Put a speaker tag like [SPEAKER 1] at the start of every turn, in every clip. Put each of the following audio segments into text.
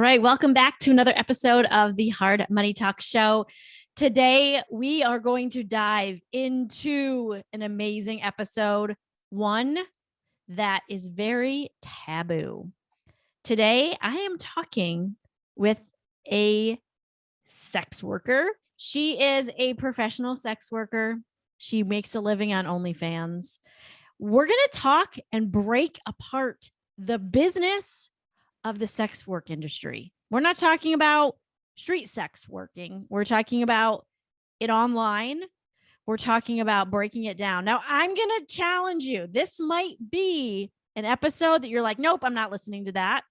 [SPEAKER 1] right. Welcome back to another episode of the Hard Money Talk Show. Today, we are going to dive into an amazing episode, one that is very taboo. Today, I am talking with a sex worker. She is a professional sex worker. She makes a living on OnlyFans. We're going to talk and break apart the business of the sex work industry. We're not talking about street sex working. We're talking about it online. We're talking about breaking it down. Now, I'm going to challenge you. This might be an episode that you're like, nope, I'm not listening to that.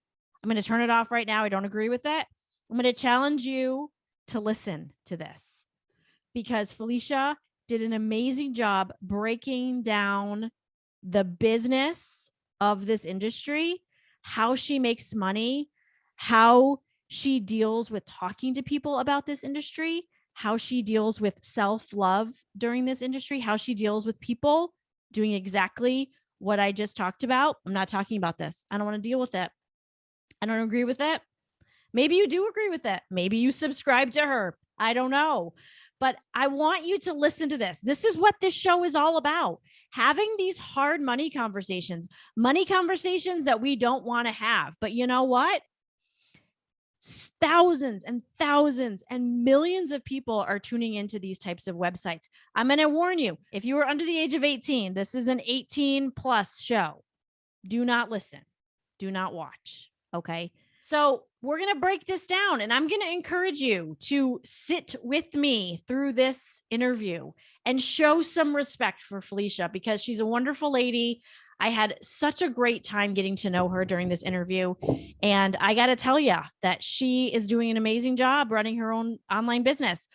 [SPEAKER 1] I'm going to turn it off right now. I don't agree with it. I'm going to challenge you to listen to this because Felicia did an amazing job breaking down the business of this industry, how she makes money, how she deals with talking to people about this industry, how she deals with self-love during this industry, how she deals with people doing exactly what I just talked about. I'm not talking about this. I don't want to deal with it. I don't agree with it. Maybe you do agree with it. Maybe you subscribe to her. I don't know. But I want you to listen to this. This is what this show is all about. Having these hard money conversations that we don't want to have. But you know what? Thousands and thousands and millions of people are tuning into these types of websites. I'm going to warn you, if you are under the age of 18, this is an 18 plus show. Do not listen. Do not watch. Okay. So we're going to break this down and I'm going to encourage you to sit with me through this interview and show some respect for Felicia because she's a wonderful lady. I had such a great time getting to know her during this interview. And I got to tell you that she is doing an amazing job running her own online business.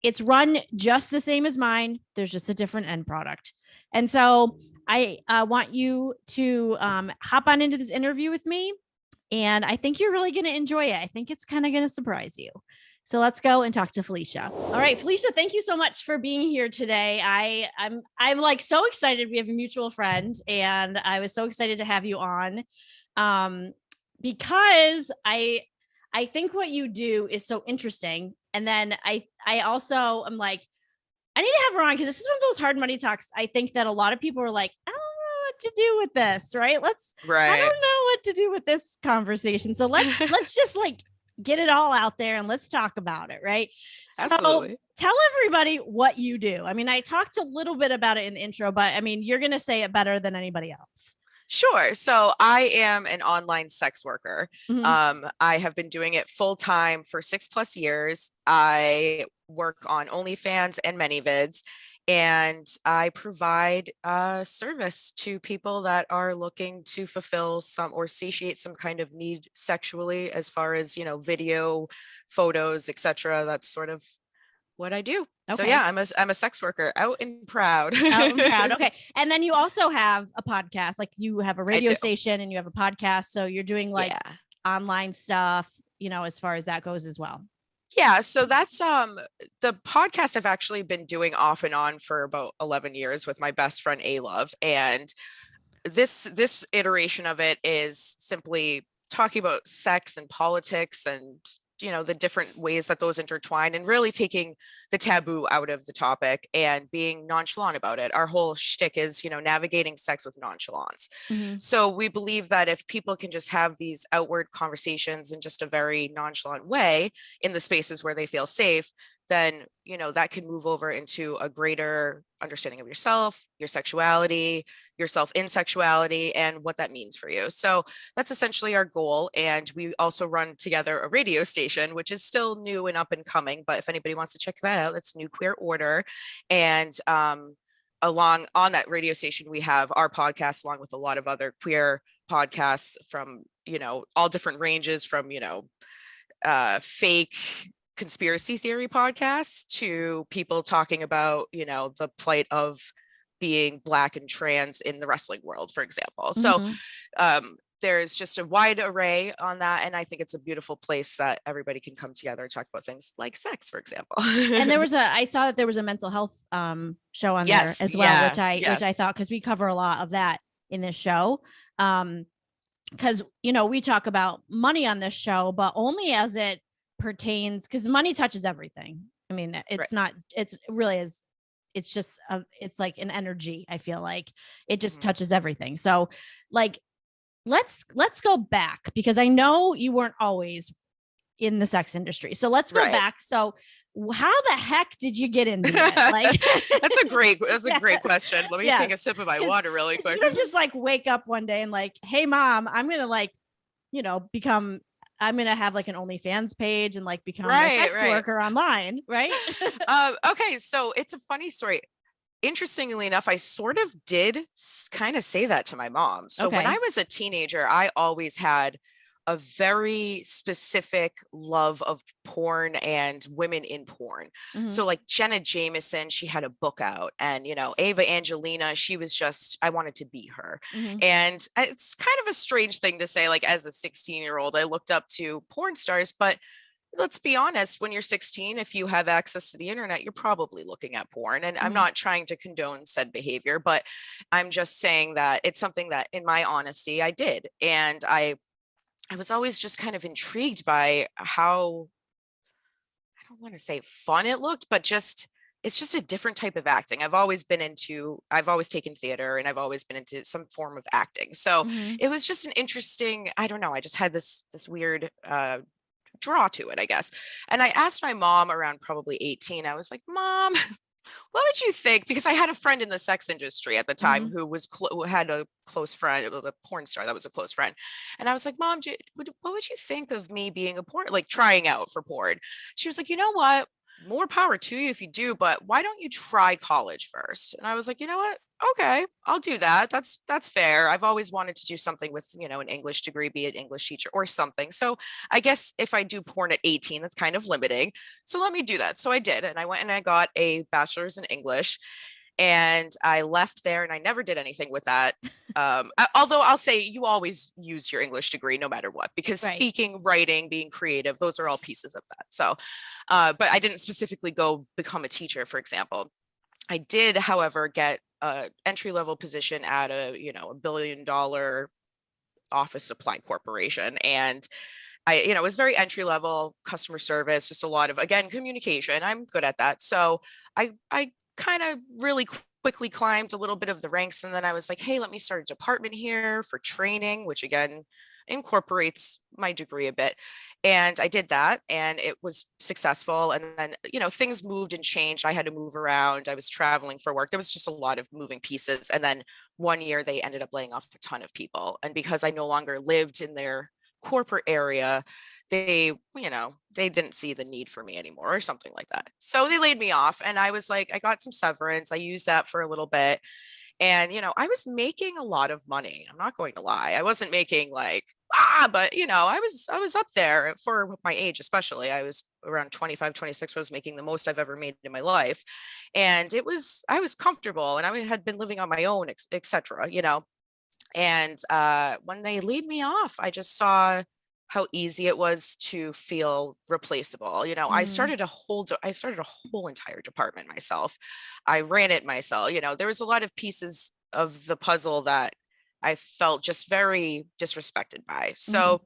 [SPEAKER 1] It's run just the same as mine. There's just a different end product. And so I want you to hop on into this interview with me. And I think you're really going to enjoy it. I think it's kind of going to surprise you. So let's go and talk to Felicia. All right, Felicia, thank you so much for being here today. I'm like so excited. We have a mutual friend, and I was so excited to have you on, because I think what you do is so interesting. And then I also am like, I need to have her on because this is one of those hard money talks. I think that a lot of people are like, I don't know what to do with this, right? I don't know what to do with this conversation. So let's just like get it all out there and let's talk about it, right?
[SPEAKER 2] Absolutely.
[SPEAKER 1] So tell everybody what you do. I mean, I talked a little bit about it in the intro, but I mean, you're going to say it better than anybody else.
[SPEAKER 2] Sure. So I am an online sex worker.
[SPEAKER 1] Mm-hmm.
[SPEAKER 2] I have been doing it full time for 6+ years. I work on OnlyFans and ManyVids, and I provide service to people that are looking to fulfill some or satiate some kind of need sexually, as far as, video, photos, etc. That's sort of what I do.
[SPEAKER 1] Okay.
[SPEAKER 2] So yeah, I'm a sex worker, out and proud.
[SPEAKER 1] Out and proud. Okay. And then you also have a podcast, like you have a radio station and you have a podcast. So you're doing like online stuff, as far as that goes as well.
[SPEAKER 2] Yeah, so that's the podcast I've actually been doing off and on for about 11 years with my best friend A-Love. And this iteration of it is simply talking about sex and politics and the different ways that those intertwine, and really taking the taboo out of the topic and being nonchalant about it. Our whole shtick is, navigating sex with nonchalance.
[SPEAKER 1] Mm-hmm.
[SPEAKER 2] So we believe that if people can just have these outward conversations in just a very nonchalant way in the spaces where they feel safe, then, that can move over into a greater understanding of yourself, your sexuality, yourself in sexuality, and what that means for you. So that's essentially our goal. And we also run together a radio station, which is still new and up and coming. But if anybody wants to check that out, it's New Queer Order. And along on that radio station, we have our podcast along with a lot of other queer podcasts from, all different ranges, from, fake conspiracy theory podcasts to people talking about, the plight of being Black and trans in the wrestling world, for example.
[SPEAKER 1] Mm-hmm.
[SPEAKER 2] So there's just a wide array on that. And I think it's a beautiful place that everybody can come together and talk about things like sex, for example.
[SPEAKER 1] And I saw that there was a mental health show on there as well, which I thought, because we cover a lot of that in this show. because, you know, we talk about money on this show, but only as it pertains, because money touches everything. I mean,
[SPEAKER 2] Right.
[SPEAKER 1] it's not, it's really is, it's just, it's like an energy. I feel like it just touches everything. So like, let's go back, because I know you weren't always in the sex industry. So let's go
[SPEAKER 2] Right.
[SPEAKER 1] back. So how the heck did you get into it? Like,
[SPEAKER 2] That's a great question. Let me take a
[SPEAKER 1] Yes.
[SPEAKER 2] sip of my
[SPEAKER 1] 'Cause
[SPEAKER 2] water really quick.
[SPEAKER 1] you don't just like wake up one day and like, hey mom, I'm gonna like, you know, I'm gonna have like an OnlyFans page and like become a sex
[SPEAKER 2] Right.
[SPEAKER 1] worker online, right?
[SPEAKER 2] Okay, so it's a funny story. Interestingly enough, I sort of did kind of say that to my mom. So when I
[SPEAKER 1] Okay.
[SPEAKER 2] was a teenager, I always had a very specific love of porn and women in porn.
[SPEAKER 1] Mhm.
[SPEAKER 2] So like Jenna Jameson, she had a book out, and you know, Ava Angelina, she was just, I wanted to be her.
[SPEAKER 1] Mhm.
[SPEAKER 2] And it's kind of a strange thing to say, like as a 16-year-old, I looked up to porn stars, but let's be honest, when you're 16, if you have access to the internet, you're probably looking at porn. And I'm
[SPEAKER 1] Mhm.
[SPEAKER 2] not trying to condone said behavior, but I'm just saying that it's something that, in my honesty, I did. And I was always just kind of intrigued by how, I don't want to say fun it looked, but just it's just a different type of acting. I've always taken theater, and I've always been into some form of acting. So
[SPEAKER 1] Mhm.
[SPEAKER 2] it was just an interesting, I don't know, I just had this weird draw to it, I guess. And I asked my mom around probably 18. I was like, "Mom, what would you think?" Because I had a friend in the sex industry at the time
[SPEAKER 1] Mhm.
[SPEAKER 2] who who had a close friend, a porn star that was a close friend. And I was like, "Mom, what would you think of me being a porn, like trying out for porn?" She was like, "You know what? More power to you if you do, but why don't you try college first?" And I was like, "You know what? Okay, I'll do that. That's fair. I've always wanted to do something with, you know, an English degree, be an English teacher or something. So I guess if I do porn at 18, that's kind of limiting. So let me do that." So I did. And I went and I got a bachelor's in English, and I left there and I never did anything with that. Although I'll say you always use your English degree no matter what, because
[SPEAKER 1] Right.
[SPEAKER 2] speaking, writing, being creative, those are all pieces of that. So, but I didn't specifically go become a teacher, for example. I did, however, get a entry level position at a, you know, $1 billion office supply corporation. And I, you know, it was very entry level customer service, just a lot of, again, communication. I'm good at that. So I kind of really quickly climbed a little bit of the ranks. And then I was like, hey, let me start a department here for training, which again incorporates my degree a bit. And I did that, and it was successful. And then, you know, things moved and changed. I had to move around. I was traveling for work. There was just a lot of moving pieces. And then one year they ended up laying off a ton of people. And because I no longer lived in their corporate area, they, you know, they didn't see the need for me anymore or something like that. So they laid me off, and I was like, I got some severance. I used that for a little bit. And, you know, I was making a lot of money. I'm not going to lie. I wasn't making like, but you know, I was up there for my age, especially. I was around 25, 26, was making the most I've ever made in my life. And I was comfortable, and I had been living on my own, etc., you know. And when they laid me off, I just saw how easy it was to feel replaceable. You know,
[SPEAKER 1] Mhm.
[SPEAKER 2] I started a whole entire department myself. I ran it myself. You know, there was a lot of pieces of the puzzle that I felt just very disrespected by.
[SPEAKER 1] Mhm.
[SPEAKER 2] So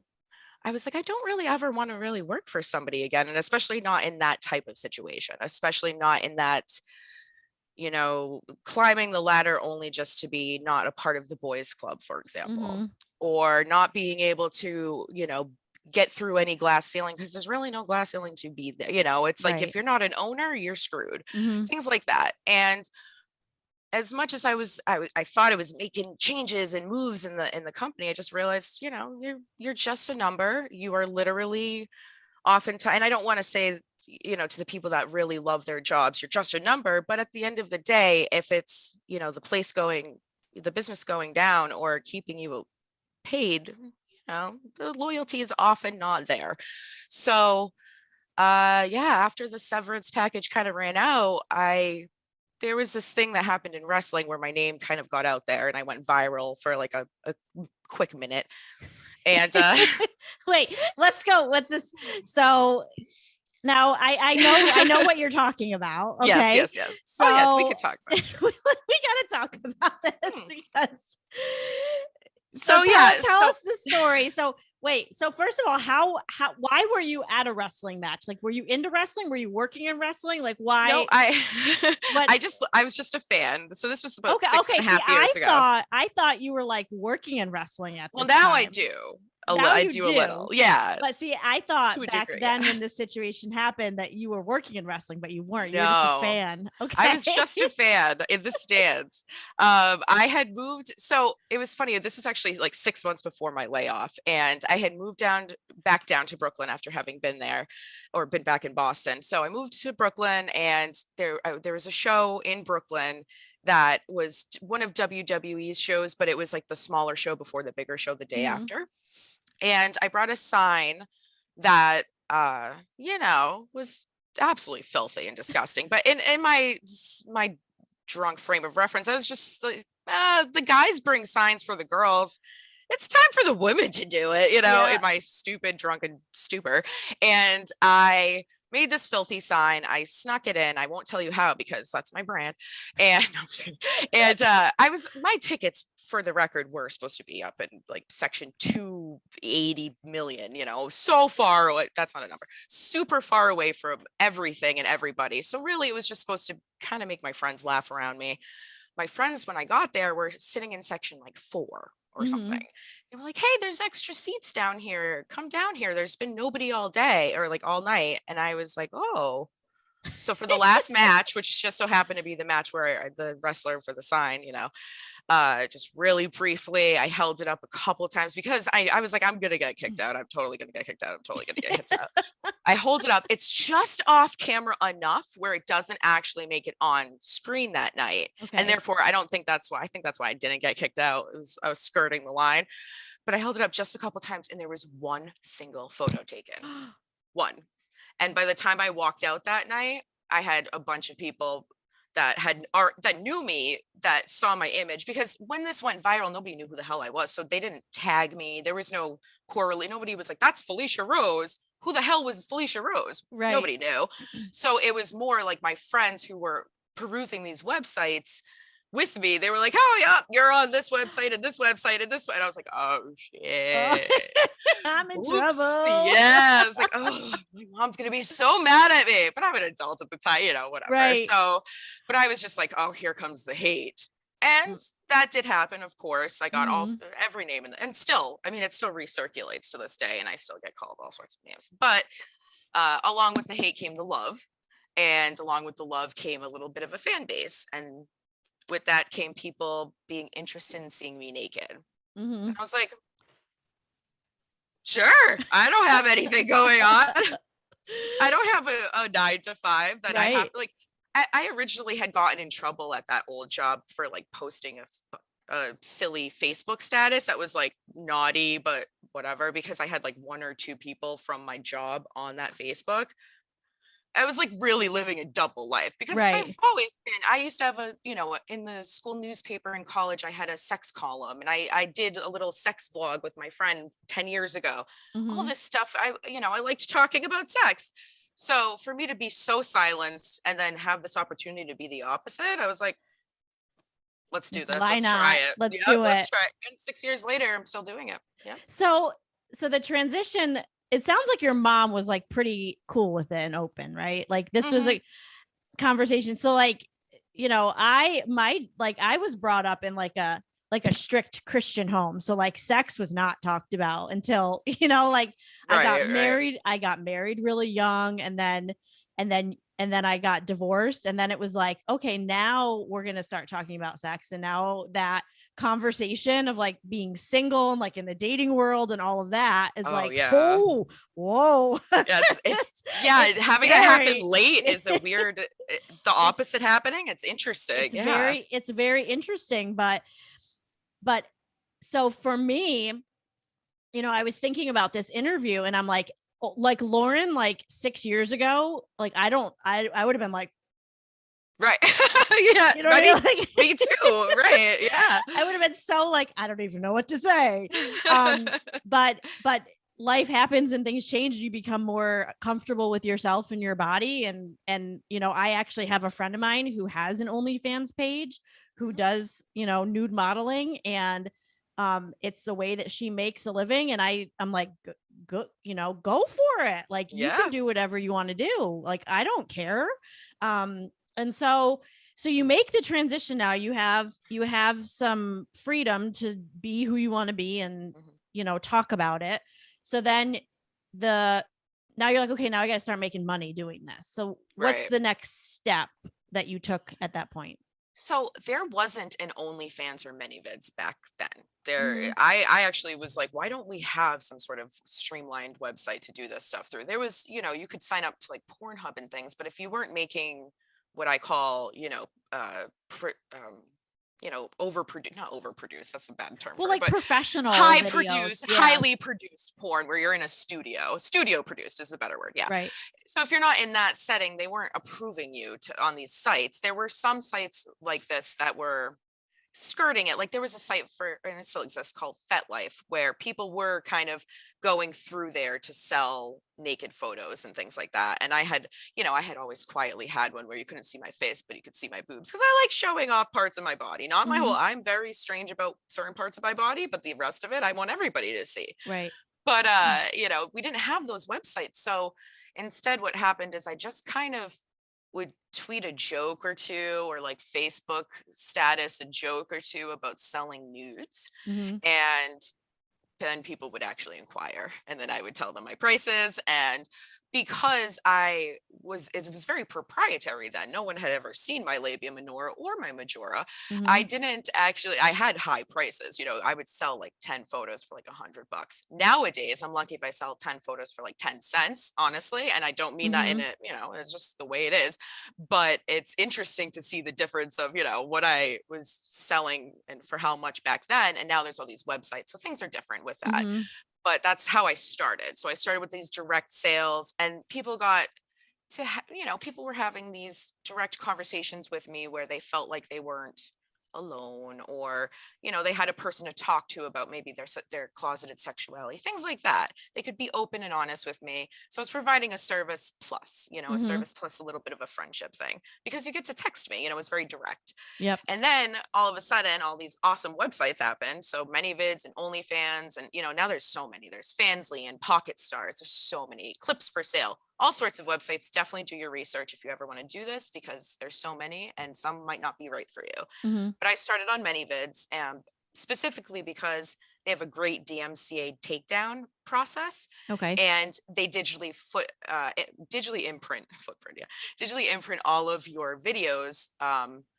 [SPEAKER 2] I was like, I don't really ever want to really work for somebody again. And especially not in that type of situation, especially not in that, you know, climbing the ladder only just to be not a part of the boys club, for example,
[SPEAKER 1] Mhm.
[SPEAKER 2] or not being able to, you know, get through any glass ceiling, because there's really no glass ceiling to be there. You know, it's like if
[SPEAKER 1] Right.
[SPEAKER 2] you're not an owner, you're screwed.
[SPEAKER 1] Mhm.
[SPEAKER 2] Things like that. And as much as I thought I was making changes and moves in the company, I just realized, you know, you're just a number. You are literally oftentimes, and I don't want to say, you know, to the people that really love their jobs, you're just a number. But at the end of the day, if it's, you know, the business going down or keeping you paid, you know, the loyalty is often not there. So yeah, after the severance package kind of ran out, there was this thing that happened in wrestling where my name kind of got out there and I went viral for like a quick minute. And
[SPEAKER 1] Wait, let's go. What's this? So now I know what you're talking about.
[SPEAKER 2] yes,
[SPEAKER 1] Okay.
[SPEAKER 2] yes, yes. Oh yes, we
[SPEAKER 1] So
[SPEAKER 2] could talk about
[SPEAKER 1] we
[SPEAKER 2] it, sure.
[SPEAKER 1] got to talk about this
[SPEAKER 2] Hmm.
[SPEAKER 1] because
[SPEAKER 2] So
[SPEAKER 1] tell us the story. So wait, so first of all, why were you at a wrestling match? Like, were you into wrestling? Were you working in wrestling? Like, why?
[SPEAKER 2] No,
[SPEAKER 1] What?
[SPEAKER 2] I was just a fan. So this was about
[SPEAKER 1] Okay,
[SPEAKER 2] six
[SPEAKER 1] okay.
[SPEAKER 2] and a
[SPEAKER 1] See,
[SPEAKER 2] half years ago.
[SPEAKER 1] I thought you were like working in wrestling at
[SPEAKER 2] Well,
[SPEAKER 1] this
[SPEAKER 2] now I
[SPEAKER 1] time.
[SPEAKER 2] do.
[SPEAKER 1] Now
[SPEAKER 2] I
[SPEAKER 1] you
[SPEAKER 2] do a little.
[SPEAKER 1] do.
[SPEAKER 2] Yeah.
[SPEAKER 1] But see, I
[SPEAKER 2] To
[SPEAKER 1] thought
[SPEAKER 2] a
[SPEAKER 1] back
[SPEAKER 2] degree,
[SPEAKER 1] then
[SPEAKER 2] yeah.
[SPEAKER 1] when this situation happened that you were working in wrestling, but you weren't. You were just a
[SPEAKER 2] No,
[SPEAKER 1] fan.
[SPEAKER 2] I
[SPEAKER 1] Okay.
[SPEAKER 2] was just a fan in the stands. I had moved, so it was funny. This was actually like 6 months before my layoff, and I had moved back down to Brooklyn after having been there, or been back in Boston. So I moved to Brooklyn, and there was a show in Brooklyn that was one of WWE's shows, but it was like the smaller show before the bigger show the day after. And I brought a sign that was absolutely filthy and disgusting. But in my drunk frame of reference, I was just like, the guys bring signs for the girls. It's time for the women to do it,
[SPEAKER 1] Yeah.
[SPEAKER 2] in my stupid drunken stupor. And I made this filthy sign. I snuck it in. I won't tell you how because that's my brand. And my tickets for the record were supposed to be up in like section 280 million, so far away. That's not a number. Super far away from everything and everybody. So really it was just supposed to kind of make my friends laugh around me. My friends, when I got there, were sitting in section like 4 or something. They were like, hey, there's extra seats down here. Come down here. There's been nobody all day or like all night. And I was like, oh. So for the last match, which just so happened to be the match where the wrestler for the sign, just really briefly, I held it up a couple of times because I was like, I'm gonna get kicked out. I'm totally gonna get kicked out. I'm totally gonna get kicked out. I hold it up. It's just off camera enough where it doesn't actually make it on screen that night.
[SPEAKER 1] Okay.
[SPEAKER 2] And therefore, I think that's why I didn't get kicked out. I was skirting the line. But I held it up just a couple times and there was one single photo taken. One. And by the time I walked out that night, I had a bunch of people that knew me, that saw my image, because when this went viral, nobody knew who the hell I was. So they didn't tag me. There was no correlate. Nobody was like, that's Felicia Rose. Who the hell was Felicia Rose?
[SPEAKER 1] Right.
[SPEAKER 2] Nobody knew. So it was more like my friends who were perusing these websites with me. They were like, oh yeah, you're on this website and this website and this one. And I was like, oh shit.
[SPEAKER 1] I'm in
[SPEAKER 2] Oops.
[SPEAKER 1] trouble.
[SPEAKER 2] Yeah. I was like, oh, my mom's gonna be so mad at me. But I'm an adult at the time, whatever.
[SPEAKER 1] Right.
[SPEAKER 2] So, but I was just like, oh, here comes the hate. And that did happen, of course. I got every name and still, it still recirculates to this day, and I still get called all sorts of names. But along with the hate came the love. And along with the love came a little bit of a fan base. And with that came people being interested in seeing me naked. And I was like, sure, I don't have anything going on. I don't have a 9 to 5 that I have. Like, I originally had gotten in trouble at that old job for like posting a silly Facebook status that was like naughty, but whatever, because I had like 1 or 2 people from my job on that Facebook. I was like really living a double life because I've always been, I used to have in the school newspaper in college, I had a sex column, and I did a little sex vlog with my friend 10 years ago. All this stuff, I liked talking about sex. So for me to be so silenced and then have this opportunity to be the opposite, I was like, let's do this.
[SPEAKER 1] Why
[SPEAKER 2] let's
[SPEAKER 1] not?
[SPEAKER 2] try it.
[SPEAKER 1] Let's do it.
[SPEAKER 2] Let's try it. And 6 years later, I'm still doing it. Yeah.
[SPEAKER 1] So the transition, it sounds like your mom was like pretty cool with it and open, right? Like this was a conversation. So like, I was brought up in like a strict Christian home. So like sex was not talked about until, I got married really young, and then I got divorced, and then it was like, okay, now we're going to start talking about sex. And now that conversation of like being single and like in the dating world and all of that is oh, whoa.
[SPEAKER 2] Yeah, it's having it happen late is a weird, the opposite happening. It's interesting.
[SPEAKER 1] It's very interesting. But so for me, I was thinking about this interview, and I'm like Lauren, like 6 years ago, like I would have been like,
[SPEAKER 2] right. Yeah. Me too. Right. Yeah.
[SPEAKER 1] I would have been so like, I don't even know what to say. But life happens and things change. You become more comfortable with yourself and your body. And, I actually have a friend of mine who has an OnlyFans page who does, nude modeling. And It's the way that she makes a living. And I'm like, go, go for it. Like, you can
[SPEAKER 2] Yeah.
[SPEAKER 1] do whatever you want to do. Like, I don't care. And so you make the transition now. You have some freedom to be who you want to be and,
[SPEAKER 2] Mhm.
[SPEAKER 1] talk about it. So then the now you're like, okay, now I got to start making money doing this. So what's
[SPEAKER 2] Right.
[SPEAKER 1] the next step that you took at that point?
[SPEAKER 2] So there wasn't an OnlyFans or ManyVids back then.
[SPEAKER 1] Mm-hmm.
[SPEAKER 2] I actually was like, why don't we have some sort of streamlined website to do this stuff through? There was, you could sign up to like Pornhub and things, but if you weren't making what I call, overproduce, not overproduce, that's a bad term
[SPEAKER 1] Well,
[SPEAKER 2] for it,
[SPEAKER 1] like
[SPEAKER 2] but
[SPEAKER 1] professional videos. Yeah.
[SPEAKER 2] highly produced porn where you're in a studio produced is a better word. Yeah.
[SPEAKER 1] Right.
[SPEAKER 2] So if you're not in that setting, they weren't approving you to on these sites. There were some sites like this that were skirting it. Like there was a site for, and it still exists, called FetLife, where people were kind of going through there to sell naked photos and things like that. And I had always quietly had one where you couldn't see my face, but you could see my boobs because I like showing off parts of my body. Not my
[SPEAKER 1] Mm-hmm.
[SPEAKER 2] whole, I'm very strange about certain parts of my body, but the rest of it, I want everybody to see.
[SPEAKER 1] Right.
[SPEAKER 2] But we didn't have those websites. So instead what happened is I just kind of would tweet a joke or two, or like Facebook status a joke or two about selling nudes.
[SPEAKER 1] Mm-hmm.
[SPEAKER 2] And then people would actually inquire, and then I would tell them my prices. And because it was very proprietary then, no one had ever seen my labia minora or my majora.
[SPEAKER 1] Mm-hmm.
[SPEAKER 2] I had high prices. I would sell like 10 photos for like $100. Nowadays I'm lucky if I sell 10 photos for like 10 cents, honestly, and I don't mean that in
[SPEAKER 1] Mm-hmm.
[SPEAKER 2] it, it's just the way it is. But it's interesting to see the difference of what I was selling and for how much back then, and now there's all these websites, so things are different with that.
[SPEAKER 1] Mm-hmm.
[SPEAKER 2] But that's how I started. So I started with these direct sales, and people got people were having these direct conversations with me where they felt like they weren't alone, or they had a person to talk to about maybe their closeted sexuality, things like that. They could be open and honest with me. So it's providing a service plus, a
[SPEAKER 1] Mm-hmm.
[SPEAKER 2] service plus a little bit of a friendship thing, because you get to text me. It's very direct.
[SPEAKER 1] Yep.
[SPEAKER 2] And then all of a sudden, all these awesome websites happened. So ManyVids and OnlyFans, and now there's so many. There's Fansly and Pocket Stars. There's so many Clips for Sale. All sorts of websites. Definitely do your research if you ever want to do this, because there's so many, and some might not be right for you.
[SPEAKER 1] Mm-hmm.
[SPEAKER 2] But I started on ManyVids, and specifically because they have a great DMCA takedown process,
[SPEAKER 1] Okay.
[SPEAKER 2] and they digitally imprint all of your videos,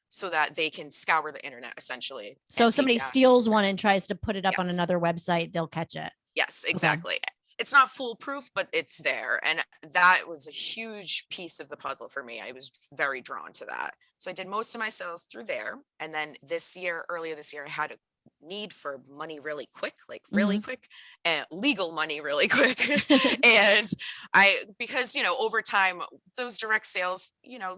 [SPEAKER 2] so that they can scour the internet essentially.
[SPEAKER 1] So
[SPEAKER 2] And
[SPEAKER 1] if
[SPEAKER 2] take
[SPEAKER 1] somebody
[SPEAKER 2] down.
[SPEAKER 1] steals one and tries to put it up on
[SPEAKER 2] Yes.
[SPEAKER 1] another website, they'll catch it.
[SPEAKER 2] Yes,
[SPEAKER 1] Okay.
[SPEAKER 2] exactly. It's not foolproof, but it's there. And that was a huge piece of the puzzle for me. I was very drawn to that. So I did most of my sales through there. And then earlier this year, I had a need for money really quick, like really
[SPEAKER 1] Mm-hmm.
[SPEAKER 2] quick, and legal money really quick. And because, over time, those direct sales,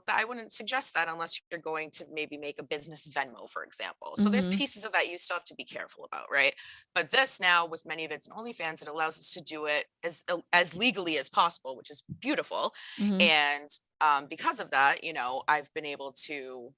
[SPEAKER 2] I wouldn't suggest that unless you're going to maybe make a business Venmo, for example. So there's
[SPEAKER 1] Mm-hmm.
[SPEAKER 2] pieces of that you still have to be careful about, right? But this now with ManyVids and OnlyFans, it allows us to do it as legally as possible, which is beautiful.
[SPEAKER 1] Mm-hmm.
[SPEAKER 2] And because of that, I've been able to.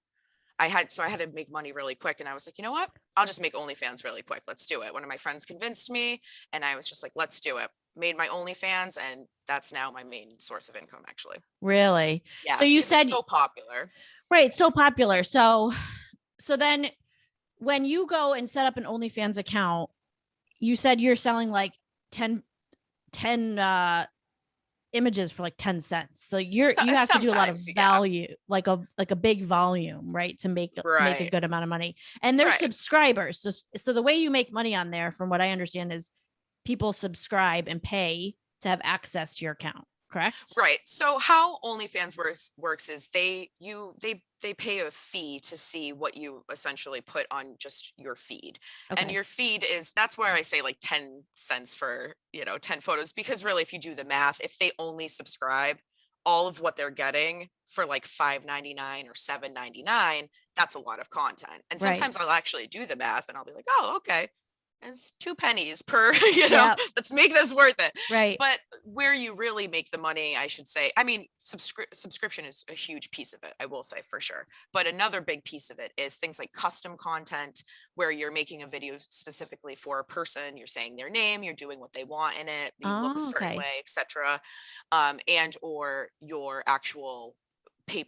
[SPEAKER 2] I had to make money really quick, and I was like, you know what? I'll just make OnlyFans really quick. Let's do it. One of my friends convinced me, and I was just like, let's do it. Made my OnlyFans, and that's now my main source of income, actually.
[SPEAKER 1] Really?
[SPEAKER 2] Yeah,
[SPEAKER 1] So you
[SPEAKER 2] because it's
[SPEAKER 1] said,
[SPEAKER 2] so popular.
[SPEAKER 1] right, so popular. So then when you go and set up an OnlyFans account, you said you're selling like 10 images for like 10 cents. So you have to do a lot of
[SPEAKER 2] Sometimes, yeah.
[SPEAKER 1] value, like a big volume, right? To make a
[SPEAKER 2] Right.
[SPEAKER 1] good amount of money. And there's
[SPEAKER 2] Right.
[SPEAKER 1] subscribers. So the way you make money on there, from what I understand, is people subscribe and pay to have access to your account, correct?
[SPEAKER 2] Right. So how OnlyFans works is they pay a fee to see what you essentially put on just your feed. And
[SPEAKER 1] Okay.
[SPEAKER 2] your feed that's where I say like 10 cents for, 10 photos, because really if you do the math, if they only subscribe, all of what they're getting for like $5.99 or $7.99, that's a lot of content. And
[SPEAKER 1] Right.
[SPEAKER 2] sometimes I'll actually do the math and I'll be like, oh, okay. It's 2 pennies per, let's make this worth it.
[SPEAKER 1] Right.
[SPEAKER 2] But where you really make the money, I should say, I mean, subscription is a huge piece of it, I will say for sure. But another big piece of it is things like custom content, where you're making a video specifically for a person, you're saying their name, you're doing what they want in it, you look a
[SPEAKER 1] Oh,
[SPEAKER 2] certain
[SPEAKER 1] okay.
[SPEAKER 2] way, etc. And or your actual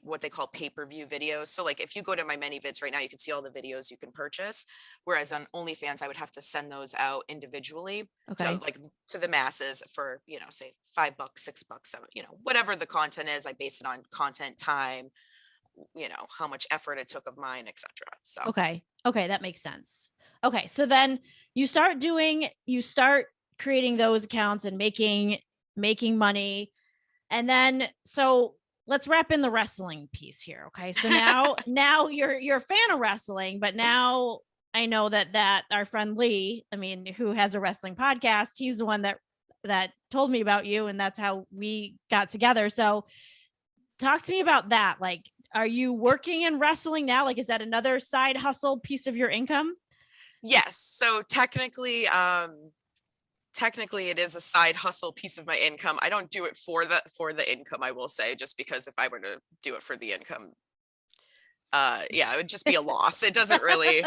[SPEAKER 2] what they call pay-per-view videos. So like if you go to my many vids right now, you can see all the videos you can purchase. Whereas on OnlyFans, I would have to send those out individually to
[SPEAKER 1] Okay.
[SPEAKER 2] like to the masses for, say $5, $6, $7, whatever the content is. I base it on content time, how much effort it took of mine, etc. So
[SPEAKER 1] Okay. Okay. That makes sense. Okay. So then you start creating those accounts and making money. And then, so let's wrap in the wrestling piece here. Okay. So now you're a fan of wrestling, but now I know that our friend Lee, I mean, who has a wrestling podcast, he's the one that told me about you, and that's how we got together. So talk to me about that. Like, are you working in wrestling now? Like, is that another side hustle piece of your income?
[SPEAKER 2] yes. So technically it is a side hustle piece of my income. I don't do it for the income, I will say, just because if I were to do it for the income, it would just be a loss. It doesn't really.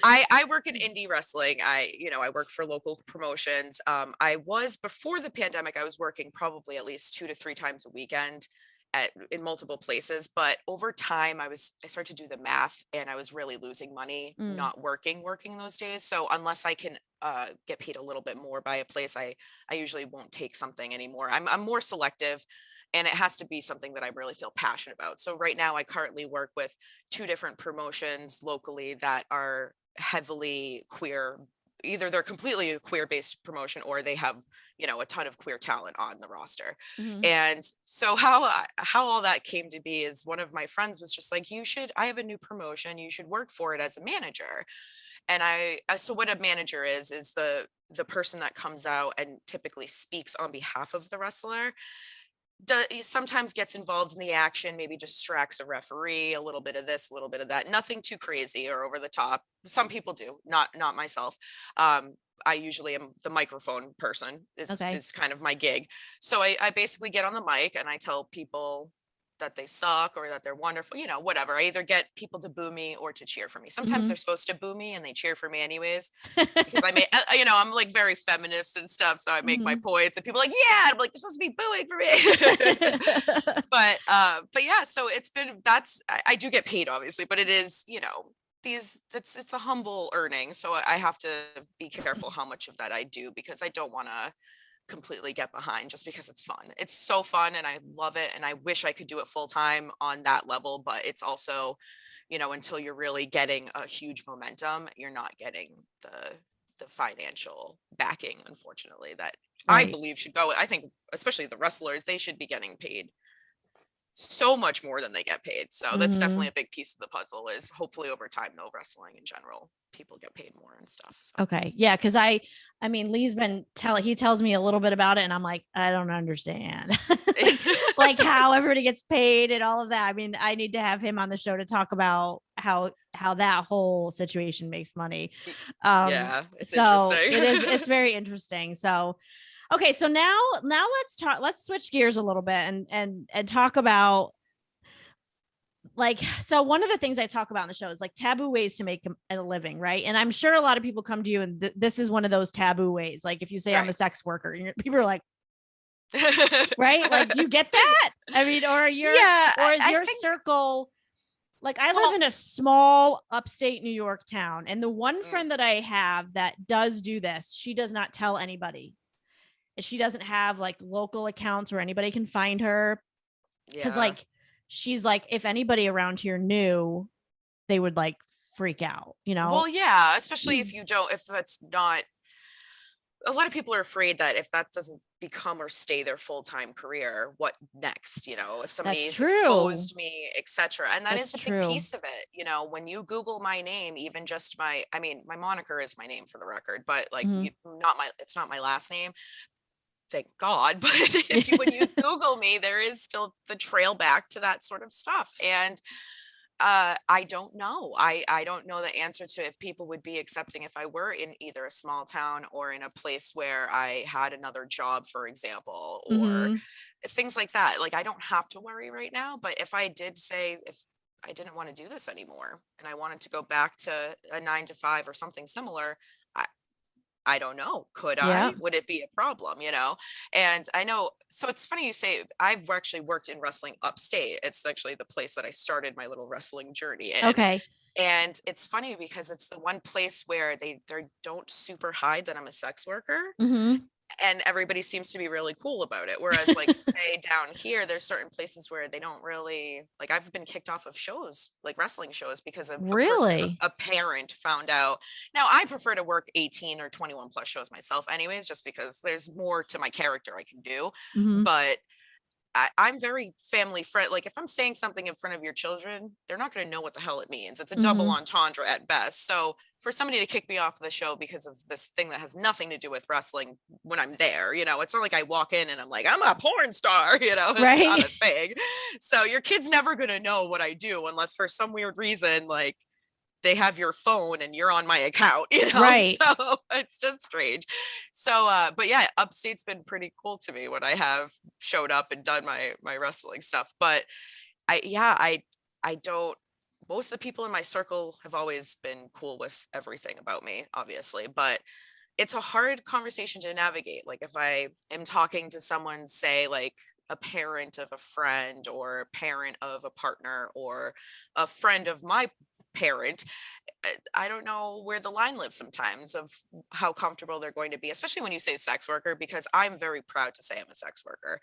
[SPEAKER 2] I work in indie wrestling. I work for local promotions. I was, before the pandemic, I was working probably at least 2 to 3 times a weekend in multiple places. But over time, I started to do the math, and I was really losing money
[SPEAKER 1] Mm,
[SPEAKER 2] not working those days. So unless I can get paid a little bit more by a place, I usually won't take something anymore. I'm more selective, and it has to be something that I really feel passionate about. So right now, I currently work with 2 different promotions locally that are heavily queer. Either they're completely a queer based promotion, or they have a ton of queer talent on the roster.
[SPEAKER 1] mm-hmm.
[SPEAKER 2] And so how all that came to be is, one of my friends was just like, I have a new promotion, you should work for it as a manager. And so what a manager is the person that comes out and typically speaks on behalf of the wrestler. Sometimes gets involved in the action, maybe distracts a referee, a little bit of this, a little bit of that, nothing too crazy or over the top. Some people do, not myself. I usually am the microphone person,
[SPEAKER 1] Okay.
[SPEAKER 2] is kind of my gig. So I basically get on the mic and I tell people that they suck or that they're wonderful, whatever. I either get people to boo me or to cheer for me. Sometimes
[SPEAKER 1] Mm-hmm.
[SPEAKER 2] they're supposed to boo me and they cheer for me anyways, because I'm like very feminist and stuff. So I make my
[SPEAKER 1] Mm-hmm.
[SPEAKER 2] points and people are like, yeah, I'm like, you're supposed to be booing for me. But yeah, so I do get paid obviously, but it is, it's a humble earning. So I have to be careful how much of that I do, because I don't want to completely get behind just because it's fun. It's so fun and I love it. And I wish I could do it full time on that level, but it's also, until you're really getting a huge momentum, you're not getting the financial backing, unfortunately, that I
[SPEAKER 1] Right.
[SPEAKER 2] believe should go. I think especially the wrestlers, they should be getting paid so much more than they get paid. So that's
[SPEAKER 1] Mm-hmm.
[SPEAKER 2] definitely a big piece of the puzzle, is hopefully over time, though, wrestling in general, people get paid more and stuff. So
[SPEAKER 1] Okay. Yeah. Cause I mean, Lee's he tells me a little bit about it, and I'm like, I don't understand like how everybody gets paid and all of that. I mean, I need to have him on the show to talk about how that whole situation makes money.
[SPEAKER 2] yeah, it's
[SPEAKER 1] So
[SPEAKER 2] interesting.
[SPEAKER 1] it's very interesting. So, okay. So now let's switch gears a little bit and talk about, like, so one of the things I talk about in the show is like taboo ways to make a living, right? And I'm sure a lot of people come to you and this is one of those taboo ways. Like if you say I'm a
[SPEAKER 2] Right.
[SPEAKER 1] sex worker, people are like, right? Like, do you get that? I mean,
[SPEAKER 2] Yeah,
[SPEAKER 1] or is
[SPEAKER 2] I
[SPEAKER 1] your
[SPEAKER 2] think,
[SPEAKER 1] circle, like, I live
[SPEAKER 2] well,
[SPEAKER 1] in a small upstate New York town, and the one
[SPEAKER 2] mm,
[SPEAKER 1] friend that I have that does do this, she does not tell anybody. She doesn't have like local accounts where anybody can find her, because
[SPEAKER 2] yeah.
[SPEAKER 1] like she's like, if anybody around here knew, they would like freak out, you know?
[SPEAKER 2] Well, yeah, especially if that's not, a lot of people are afraid that if that doesn't become or stay their full-time career, what next? If
[SPEAKER 1] That's
[SPEAKER 2] somebody's
[SPEAKER 1] true.
[SPEAKER 2] exposed me, etc. And that
[SPEAKER 1] That's
[SPEAKER 2] is a big
[SPEAKER 1] true.
[SPEAKER 2] piece of it. When you Google my name, even just I mean, my moniker is my name for the record, but like
[SPEAKER 1] Mhm.
[SPEAKER 2] it's not my last name, thank God. But when you Google me, there is still the trail back to that sort of stuff. And I don't know. I don't know the answer to if people would be accepting if I were in either a small town or in a place where I had another job, for example, or
[SPEAKER 1] Mhm.
[SPEAKER 2] things like that. Like, I don't have to worry right now, but if I did say, if I didn't want to do this anymore and I wanted to go back to a 9 to 5 or something similar, I don't know. Could
[SPEAKER 1] Yeah.
[SPEAKER 2] I? Would it be a problem? And I know, so it's funny you say, I've actually worked in wrestling upstate. It's actually the place that I started my little wrestling journey in.
[SPEAKER 1] Okay.
[SPEAKER 2] And it's funny because it's the one place where they don't super hide that I'm a sex worker,
[SPEAKER 1] Mhm.
[SPEAKER 2] and everybody seems to be really cool about it. Whereas, like, say down here, there's certain places where they don't really, like, I've been kicked off of shows, like wrestling shows, because of a person,
[SPEAKER 1] Really?
[SPEAKER 2] a parent found out. Now, I prefer to work 18 or 21 plus shows myself anyways, just because there's more to my character I can do.
[SPEAKER 1] Mhm.
[SPEAKER 2] But I'm very family friend. Like, if I'm saying something in front of your children, they're not going to know what the hell it means. It's a double
[SPEAKER 1] Mhm.
[SPEAKER 2] entendre at best. So for somebody to kick me off the show because of this thing that has nothing to do with wrestling when I'm there, it's not like I walk in and I'm like, I'm a porn star, it's not
[SPEAKER 1] Right.
[SPEAKER 2] a thing. So your kid's never going to know what I do unless for some weird reason, like, they have your phone and you're on my account,
[SPEAKER 1] Right.
[SPEAKER 2] so it's just strange. So but yeah, upstate's been pretty cool to me when I have showed up and done my wrestling stuff. But I don't, most of the people in my circle have always been cool with everything about me, obviously, but it's a hard conversation to navigate. Like, if I am talking to someone, say like a parent of a friend or a parent of a partner or a friend of my parent, I don't know where the line lives sometimes of how comfortable they're going to be, especially when you say sex worker, because I'm very proud to say I'm a sex worker.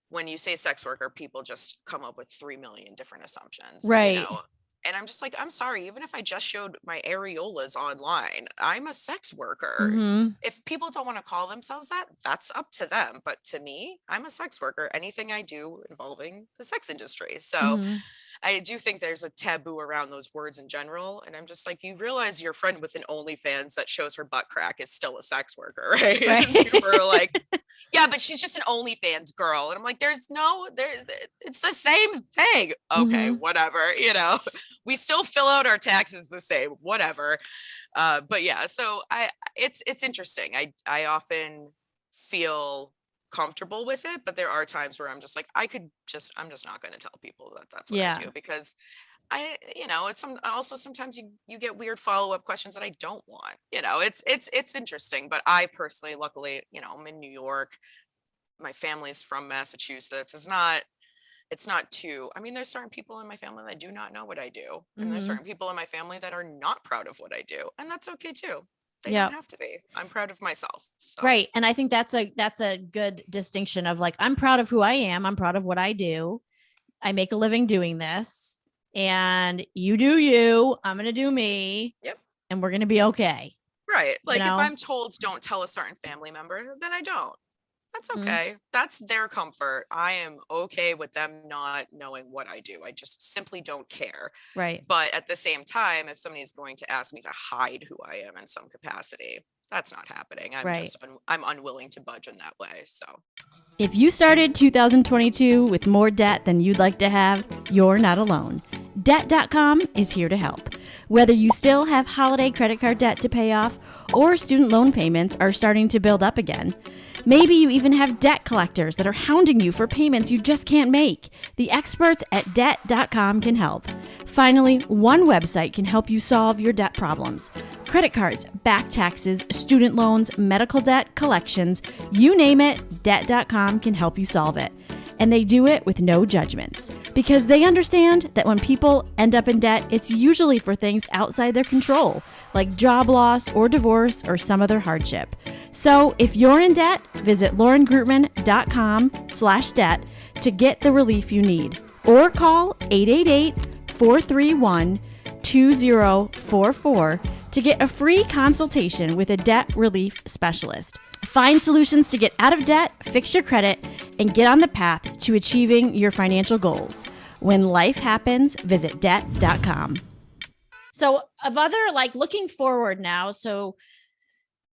[SPEAKER 2] When you say sex worker, people just come up with 3 million different assumptions,
[SPEAKER 1] Right.
[SPEAKER 2] and I'm just like, I'm sorry, even if I just showed my areolas online, I'm a sex worker.
[SPEAKER 1] Mhm.
[SPEAKER 2] If people don't want to call themselves that, that's up to them. But to me, I'm a sex worker, anything I do involving the sex industry. So
[SPEAKER 1] Mhm.
[SPEAKER 2] I do think there's a taboo around those words in general. And I'm just like, you realize your friend with an OnlyFans that shows her butt crack is still a sex worker, right? And
[SPEAKER 1] Right.
[SPEAKER 2] people are like, yeah, but she's just an OnlyFans girl. And I'm like, it's the same thing. Okay,
[SPEAKER 1] Mhm.
[SPEAKER 2] whatever, we still fill out our taxes the same, whatever. But yeah, so it's interesting. I often feel comfortable with it, but there are times where I'm just like, I'm just not going to tell people that that's what I
[SPEAKER 1] Yeah.
[SPEAKER 2] do, because it's also sometimes you get weird follow-up questions that I don't want. It's interesting, but I personally, luckily, I'm in New York. My family's from Massachusetts. It's not too, I mean, there's certain people in my family that do not know what I do, and there's
[SPEAKER 1] Mhm.
[SPEAKER 2] certain people in my family that are not proud of what I do, and that's okay too. They don't
[SPEAKER 1] Yep.
[SPEAKER 2] have to be. I'm proud of myself. So
[SPEAKER 1] Right. And I think that's a good distinction of like, I'm proud of who I am. I'm proud of what I do. I make a living doing this. And you do you. I'm gonna do me.
[SPEAKER 2] yep.
[SPEAKER 1] And we're gonna be okay.
[SPEAKER 2] Right.
[SPEAKER 1] You
[SPEAKER 2] Like, if
[SPEAKER 1] know?
[SPEAKER 2] I'm told don't tell a certain family member, then I don't. That's
[SPEAKER 1] Mhm.
[SPEAKER 2] okay. That's their comfort. I am okay with them not knowing what I do. I just simply don't care.
[SPEAKER 1] Right.
[SPEAKER 2] But at the same time, if somebody is going to ask me to hide who I am in some capacity, that's not happening.
[SPEAKER 1] Right.
[SPEAKER 2] I'm unwilling to budge in that way. So
[SPEAKER 1] If you started 2022 with more debt than you'd like to have, you're not alone. Debt.com is here to help. Whether you still have holiday credit card debt to pay off or student loan payments are starting to build up again, maybe you even have debt collectors that are hounding you for payments you just can't make. The experts at Debt.com can help. Finally, one website can help you solve your debt problems. Credit cards, back taxes, student loans, medical debt, collections, you name it, Debt.com can help you solve it. And they do it with no judgments. Because they understand that when people end up in debt, it's usually for things outside their control, like job loss or divorce or some other hardship. So if you're in debt, visit laurengrutman.com/debt to get the relief you need. Or call 888-431-2044 to get a free consultation with a debt relief specialist. Find solutions to get out of debt, fix your credit, and get on the path to achieving your financial goals. When life happens, visit Debt.com. So, of other, like, looking forward now, so,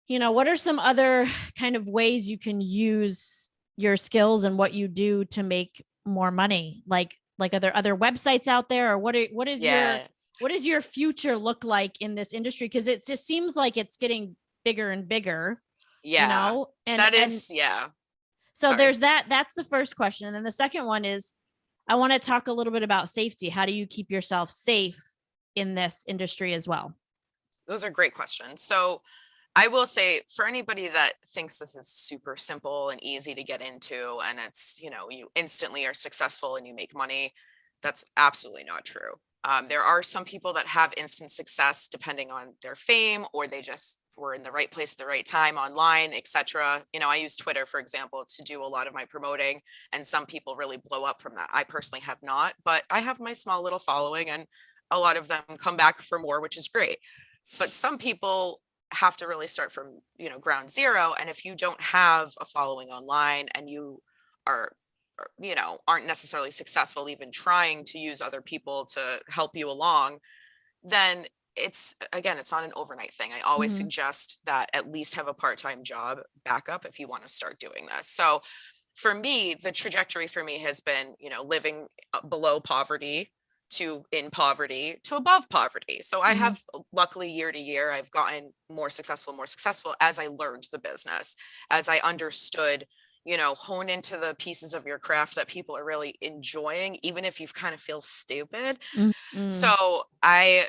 [SPEAKER 1] what are some other kind of ways you can use your skills and what you do to make more money? Like, Like, are there other websites out there, or what is
[SPEAKER 2] Yeah.
[SPEAKER 1] what does your future look like in this industry? Because it just seems like it's getting bigger and bigger,
[SPEAKER 2] Yeah. That
[SPEAKER 1] and
[SPEAKER 2] is, yeah.
[SPEAKER 1] so
[SPEAKER 2] Sorry.
[SPEAKER 1] there's that. That's the first question. And then the second one is, I want to talk a little bit about safety. How do you keep yourself safe in this industry as well?
[SPEAKER 2] Those are great questions. So I will say, for anybody that thinks this is super simple and easy to get into, and it's, you instantly are successful and you make money, that's absolutely not true. There are some people that have instant success depending on their fame, or they just were in the right place at the right time online, etc. I use Twitter, for example, to do a lot of my promoting, and some people really blow up from that. I personally have not, but I have my small little following, and a lot of them come back for more, which is great. But some people have to really start from, ground zero. And if you don't have a following online, and you are, aren't necessarily successful even trying to use other people to help you along, then it's not an overnight thing. I always suggest that at least have a part-time job backup if you want to start doing this. So for me, the trajectory for me has been, living below poverty, to in poverty, to above poverty. So I have, luckily, year to year, I've gotten more successful as I learned the business, as I understood, hone into the pieces of your craft that people are really enjoying, even if you kind of feel stupid. So I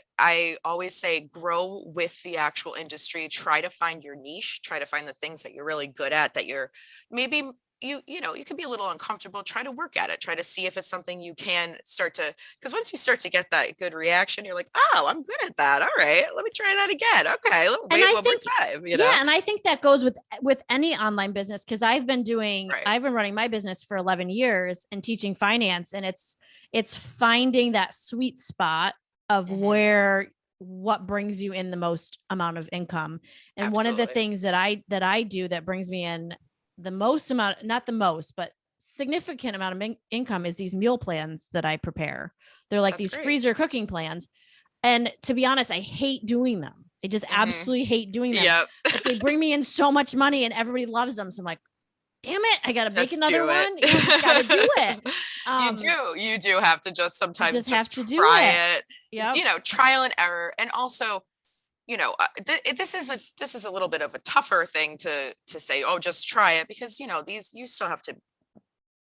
[SPEAKER 2] always say, grow with the actual industry, try to find your niche, try to find the things that you're really good at, that you're maybe you can be a little uncomfortable, try to work at it, try to see if it's something you can start to, because once you start to get that good reaction, you're like, oh, I'm good at that. All right, let me try that again. Okay, wait one more time,
[SPEAKER 1] yeah, and I think that goes with any online business, because I've been running my business for 11 years and teaching finance, and it's finding that sweet spot of what brings you in the most amount of income. And
[SPEAKER 2] Absolutely.
[SPEAKER 1] one of the things that I do that brings me in the most amount, not the most, but significant amount of income, is these meal plans that I prepare. They're like these freezer cooking plans. And to be honest, I hate doing them. I just absolutely hate doing them.
[SPEAKER 2] Yep.
[SPEAKER 1] But they bring me in so much money and everybody loves them. So I'm like, damn it, I got to make another one. You just got to do it.
[SPEAKER 2] You do have to just sometimes
[SPEAKER 1] just
[SPEAKER 2] try it.
[SPEAKER 1] Yep.
[SPEAKER 2] Trial and error. And also, this is a little bit of a tougher thing to say, oh, just try it, because you still have to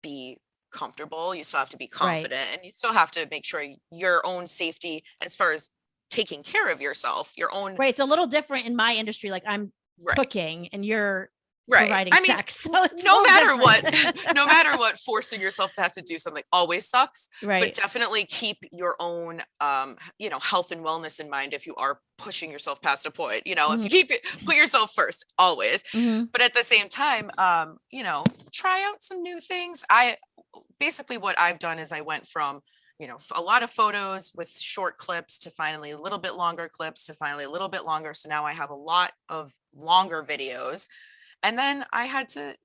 [SPEAKER 2] be comfortable, you still have to be confident, and you still have to make sure your own safety, as far as taking care of yourself, your own.
[SPEAKER 1] Right. It's a little different in my industry. Like, I'm cooking and you're providing sex. So
[SPEAKER 2] no matter what, forcing yourself to have to do something always sucks.
[SPEAKER 1] Right.
[SPEAKER 2] But definitely keep your own, health and wellness in mind if you are pushing yourself past a point. If you put yourself first, always. But at the same time, try out some new things. Basically what I've done is I went from, a lot of photos with short clips to finally a little bit longer clips to finally a little bit longer. So now I have a lot of longer videos. And then I had to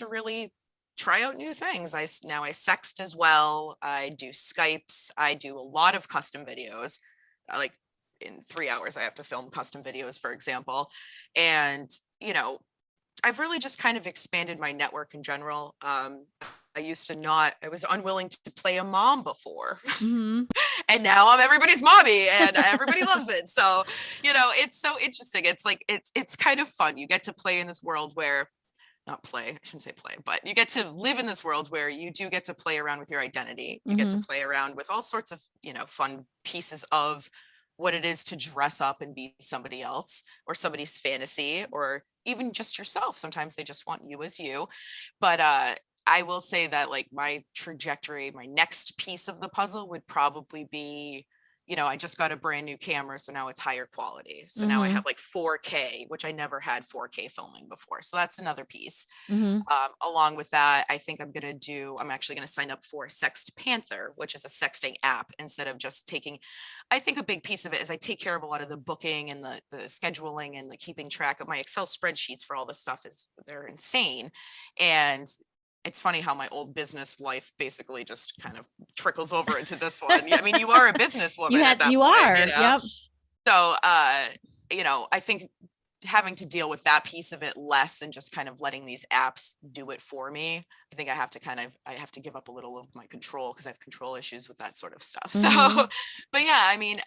[SPEAKER 2] really try out new things. I sext as well. I do Skypes. I do a lot of custom videos. Like, in 3 hours, I have to film custom videos, for example. And, I've really just kind of expanded my network in general. I was unwilling to play a mom before. And now I'm everybody's mommy and everybody loves it. So, it's so interesting. It's like, it's kind of fun. You get to play in this world where, not play, I shouldn't say play, but you get to live in this world where you do get to play around with your identity. You get to play around with all sorts of, fun pieces of what it is to dress up and be somebody else, or somebody's fantasy, or even just yourself. Sometimes they just want you as you. But I will say that, like, my trajectory, my next piece of the puzzle would probably be, I just got a brand new camera, so now it's higher quality. So now I have like 4K, which I never had 4K filming before. So that's another piece. Along with that, I think I'm actually going to sign up for Sext Panther, which is a sexting app, instead of just I think a big piece of it is I take care of a lot of the booking and the scheduling and the keeping track of my Excel spreadsheets for all this stuff. They're insane. And it's funny how my old business life basically just kind of trickles over into this one. I mean, you are a businesswoman at that point.
[SPEAKER 1] Yep.
[SPEAKER 2] So, I think having to deal with that piece of it less and just kind of letting these apps do it for me. I think I have to give up a little of my control because I have control issues with that sort of stuff. So, but yeah, I mean,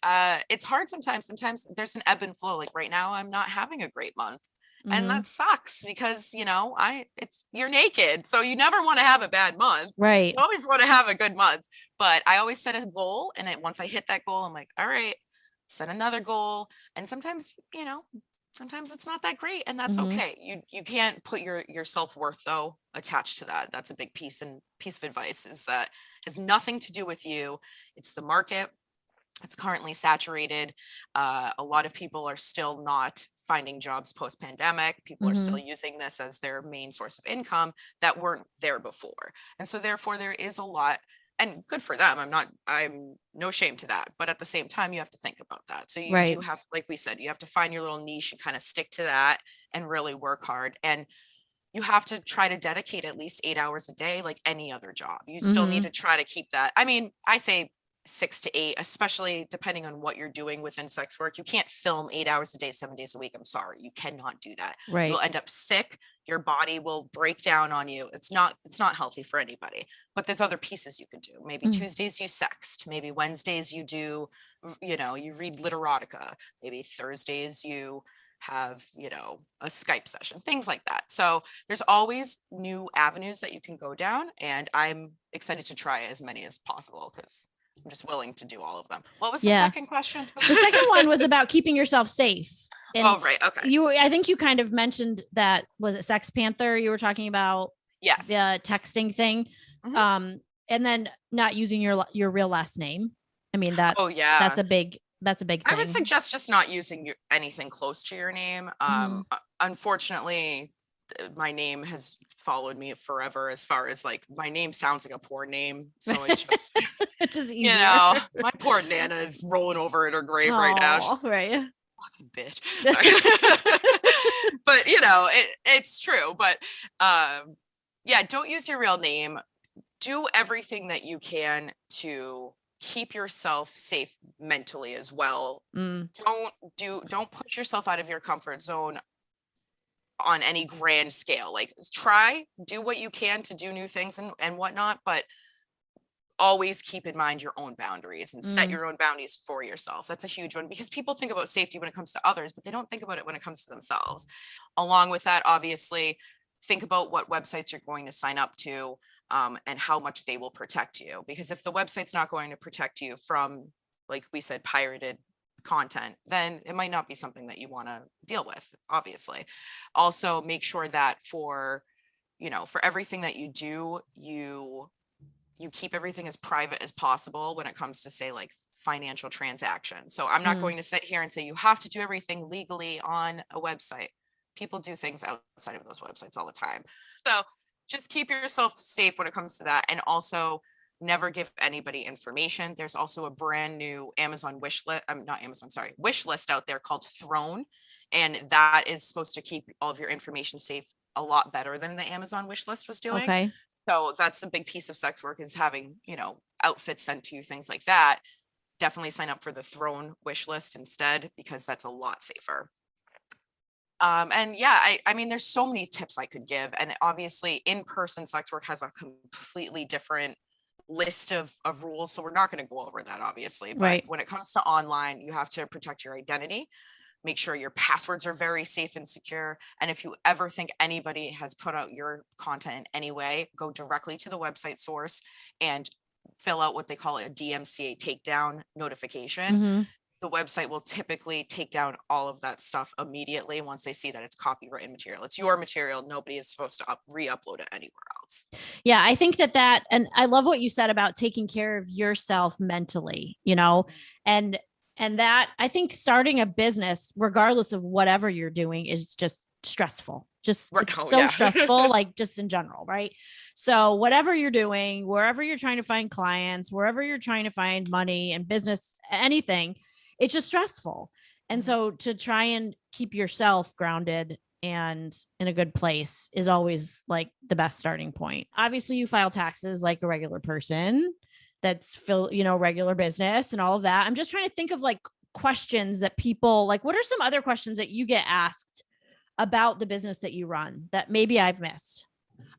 [SPEAKER 2] it's hard sometimes. Sometimes there's an ebb and flow. Like right now, I'm not having a great month. And that sucks because, you're naked. So you never want to have a bad month.
[SPEAKER 1] Right.
[SPEAKER 2] You always want to have a good month. But I always set a goal. And once I hit that goal, I'm like, all right, set another goal. And sometimes, sometimes it's not that great, and that's okay. You can't put your self-worth though attached to that. That's a big piece of advice, is that has nothing to do with you. It's the market. It's currently saturated. A lot of people are still not finding jobs post-pandemic. People are still using this as their main source of income that weren't there before. And so therefore there is a lot, and good for them. I'm no shame to that. But at the same time, you have to think about that. So you do have, like we said, you have to find your little niche and kind of stick to that and really work hard. And you have to try to dedicate at least 8 hours a day, like any other job. You still need to try to keep that. I mean, I say 6 to 8, especially depending on what you're doing within sex work. You can't film 8 hours a day, 7 days a week. I'm sorry. You cannot do that.
[SPEAKER 1] Right.
[SPEAKER 2] You'll end up sick. Your body will break down on you. It's not healthy for anybody. But there's other pieces you could do. Maybe Tuesdays you sext. Maybe Wednesdays you do, you read literotica. Maybe Thursdays you have, a Skype session, things like that. So there's always new avenues that you can go down. And I'm excited to try as many as possible because I'm just willing to do all of them. What was the second question?
[SPEAKER 1] The second one was about keeping yourself safe. And
[SPEAKER 2] right. Okay.
[SPEAKER 1] I think you kind of mentioned that, was it Sex Panther? You were talking about
[SPEAKER 2] yes,
[SPEAKER 1] the texting thing. And then not using your real last name. I mean, that's a big thing.
[SPEAKER 2] I would suggest just not using anything close to your name. Unfortunately, my name has followed me forever, as far as like my name sounds like a porn name. So it's just,
[SPEAKER 1] it's just easier.
[SPEAKER 2] My poor Nana is rolling over in her grave right now. She's
[SPEAKER 1] right.
[SPEAKER 2] Fucking bitch. But it's true. But don't use your real name. Do everything that you can to keep yourself safe mentally as well. Don't push yourself out of your comfort zone on any grand scale. Like, do what you can to do new things and whatnot, but always keep in mind your own boundaries and set your own boundaries for yourself. That's a huge one, because people think about safety when it comes to others, but they don't think about it when it comes to themselves. Along with that, obviously, think about what websites you're going to sign up to, and how much they will protect you. Because if the website's not going to protect you from, like we said, pirated content, then it might not be something that you want to deal with, obviously. Also, make sure that for everything that you do, you keep everything as private as possible when it comes to, say, like financial transactions. So I'm not going to sit here and say you have to do everything legally on a website. People do things outside of those websites all the time. So just keep yourself safe when it comes to that. And also, never give anybody information. There's also a brand new Amazon wish list out there called Throne. And that is supposed to keep all of your information safe a lot better than the Amazon wish list was doing.
[SPEAKER 1] Okay.
[SPEAKER 2] So that's a big piece of sex work, is having, outfits sent to you, things like that. Definitely sign up for the Throne wish list instead, because that's a lot safer. I mean, there's so many tips I could give. And obviously in-person sex work has a completely different list of rules. So we're not going to go over that, obviously. But when it comes to online, you have to protect your identity. Make sure your passwords are very safe and secure. And if you ever think anybody has put out your content in any way, go directly to the website source and fill out what they call a DMCA takedown notification. The website will typically take down all of that stuff immediately once they see that it's copyrighted material. It's your material. Nobody is supposed to re-upload it anywhere else.
[SPEAKER 1] Yeah, I think that, and I love what you said about taking care of yourself mentally, and that, I think starting a business, regardless of whatever you're doing, is just stressful. It's so stressful, like just in general. Right. So whatever you're doing, wherever you're trying to find clients, wherever you're trying to find money and business, anything, it's just stressful. And so to try and keep yourself grounded and in a good place is always like the best starting point. Obviously you file taxes like a regular person that's regular business and all of that. I'm just trying to think of like questions that people like, what are some other questions that you get asked about the business that you run that maybe I've missed?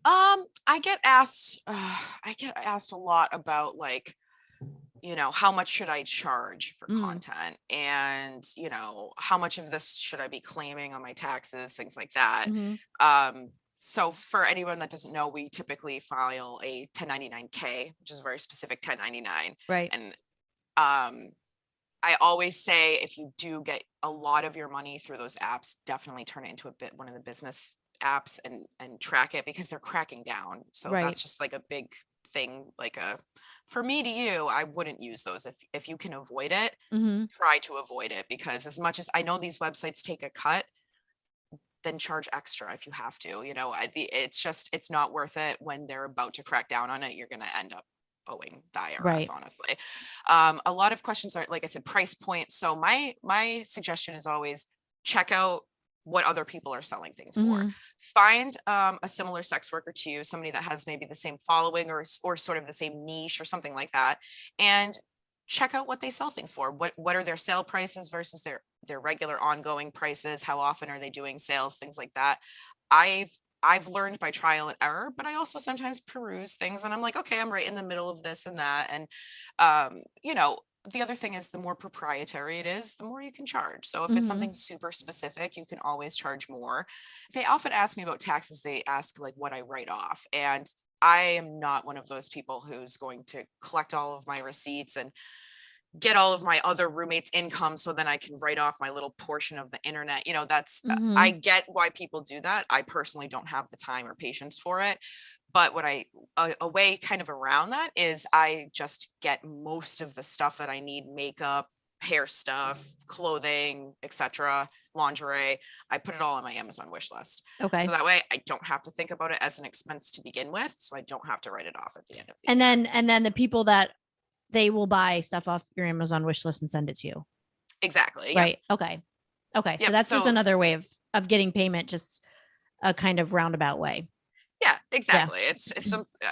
[SPEAKER 2] I get asked a lot about like, how much should I charge for
[SPEAKER 1] Mm,
[SPEAKER 2] content? And, how much of this should I be claiming on my taxes, things like that.
[SPEAKER 1] mm-hmm.
[SPEAKER 2] So for anyone that doesn't know, we typically file a 1099K, which is a very specific 1099.
[SPEAKER 1] Right.
[SPEAKER 2] And I always say if you do get a lot of your money through those apps, definitely turn it into one of the business apps and track it, because they're cracking down. So
[SPEAKER 1] Right.
[SPEAKER 2] that's just like a big thing. For me to you, I wouldn't use those. If you can avoid it,
[SPEAKER 1] Mm-hmm.
[SPEAKER 2] try to avoid it, because as much as I know these websites take a cut, then charge extra if you have to. It's not worth it. When they're about to crack down on it, you're going to end up owing the IRS,
[SPEAKER 1] Right.
[SPEAKER 2] honestly. A lot of questions are, like I said, price point. So my suggestion is always check out what other people are selling things for.
[SPEAKER 1] Mm-hmm.
[SPEAKER 2] Find a similar sex worker to you, somebody that has maybe the same following or sort of the same niche or something like that, and check out what they sell things for. What are their sale prices versus their regular ongoing prices? How often are they doing sales? Things like that. I've learned by trial and error, but I also sometimes peruse things and I'm like, okay, I'm right in the middle of this and that. And the other thing is, the more proprietary it is, the more you can charge. So if it's
[SPEAKER 1] Mm-hmm.
[SPEAKER 2] something super specific, you can always charge more. They often ask me about taxes. They ask like what I write off. And I am not one of those people who's going to collect all of my receipts and get all of my other roommates' income so then I can write off my little portion of the internet.
[SPEAKER 1] Mm-hmm.
[SPEAKER 2] I get why people do that. I personally don't have the time or patience for it. But a way kind of around that is I just get most of the stuff that I need: makeup, hair stuff, clothing, etc., lingerie. I put it all on my Amazon wish list.
[SPEAKER 1] Okay.
[SPEAKER 2] So that way I don't have to think about it as an expense to begin with. So I don't have to write it off at the end of the year.
[SPEAKER 1] And then the people that they will buy stuff off your Amazon wish list and send it to you.
[SPEAKER 2] Exactly.
[SPEAKER 1] Right. Yep. Okay. Okay. So
[SPEAKER 2] Yep.
[SPEAKER 1] that's just another way of getting payment, just a kind of roundabout way.
[SPEAKER 2] Yeah, exactly. Yeah.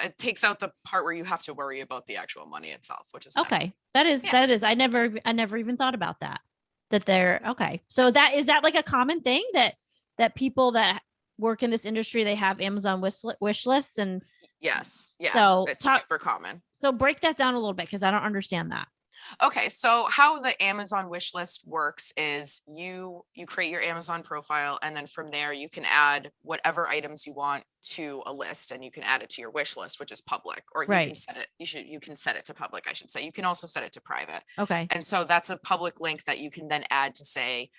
[SPEAKER 2] It takes out the part where you have to worry about the actual money itself, which is
[SPEAKER 1] okay.
[SPEAKER 2] Nice.
[SPEAKER 1] That is. I never even thought about that. That they're okay. So is that like a common thing that people that work in this industry, they have Amazon wish lists? And
[SPEAKER 2] yes. Yeah.
[SPEAKER 1] So
[SPEAKER 2] it's super common.
[SPEAKER 1] So break that down a little bit, because I don't understand that.
[SPEAKER 2] Okay, so how the Amazon wish list works is you create your Amazon profile, and then from there you can add whatever items you want to a list, and you can add it to your wish list, which is public, or you can set it. You can set it to public, I should say. You can also set it to private.
[SPEAKER 1] Okay.
[SPEAKER 2] And so that's a public link that you can then add to say,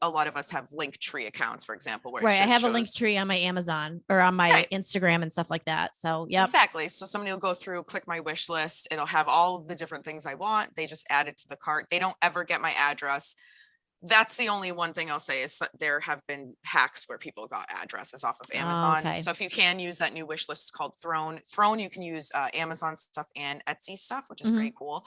[SPEAKER 2] a lot of us have Linktree accounts, for example, where
[SPEAKER 1] I have a Linktree on my Amazon or on my Instagram and stuff like that. So yeah,
[SPEAKER 2] exactly. So somebody will go through, click my wish list. It'll have all of the different things I want. They just add it to the cart. They don't ever get my address. That's the only one thing I'll say is there have been hacks where people got addresses off of Amazon.
[SPEAKER 1] Okay.
[SPEAKER 2] So if you can use that new wish list called Throne, you can use Amazon stuff and Etsy stuff, which is pretty cool.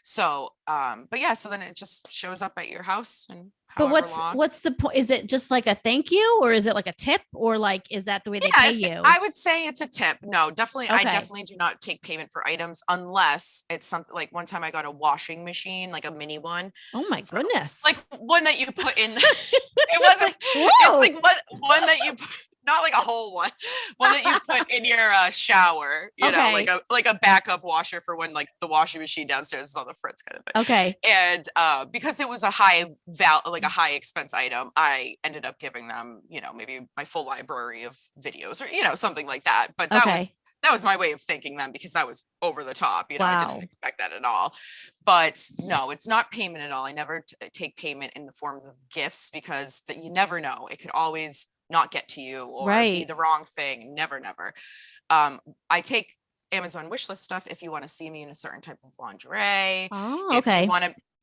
[SPEAKER 2] So, but yeah, so then it just shows up at your house. And
[SPEAKER 1] but what's the point? Is it just like a thank you, or is it like a tip, or like, is that the way they pay you?
[SPEAKER 2] I would say it's a tip. No, definitely. Okay. I definitely do not take payment for items unless it's something like, one time I got a washing machine, like a mini one.
[SPEAKER 1] Oh my goodness.
[SPEAKER 2] Like one that you put in. It wasn't, it's like one that you put, not like a whole one that you put in your shower, know, like a backup washer for when like the washing machine downstairs is on the fritz kind of thing.
[SPEAKER 1] Okay.
[SPEAKER 2] And because it was a high high expense item, I ended up giving them, maybe my full library of videos or, something like that. But that was my way of thanking them, because that was over the top. I didn't expect that at all. But no, it's not payment at all. I never take payment in the forms of gifts, because you never know. It could always not get to you or be the wrong thing. Never. I take Amazon wishlist stuff if you want to see me in a certain type of lingerie.
[SPEAKER 1] Oh, okay.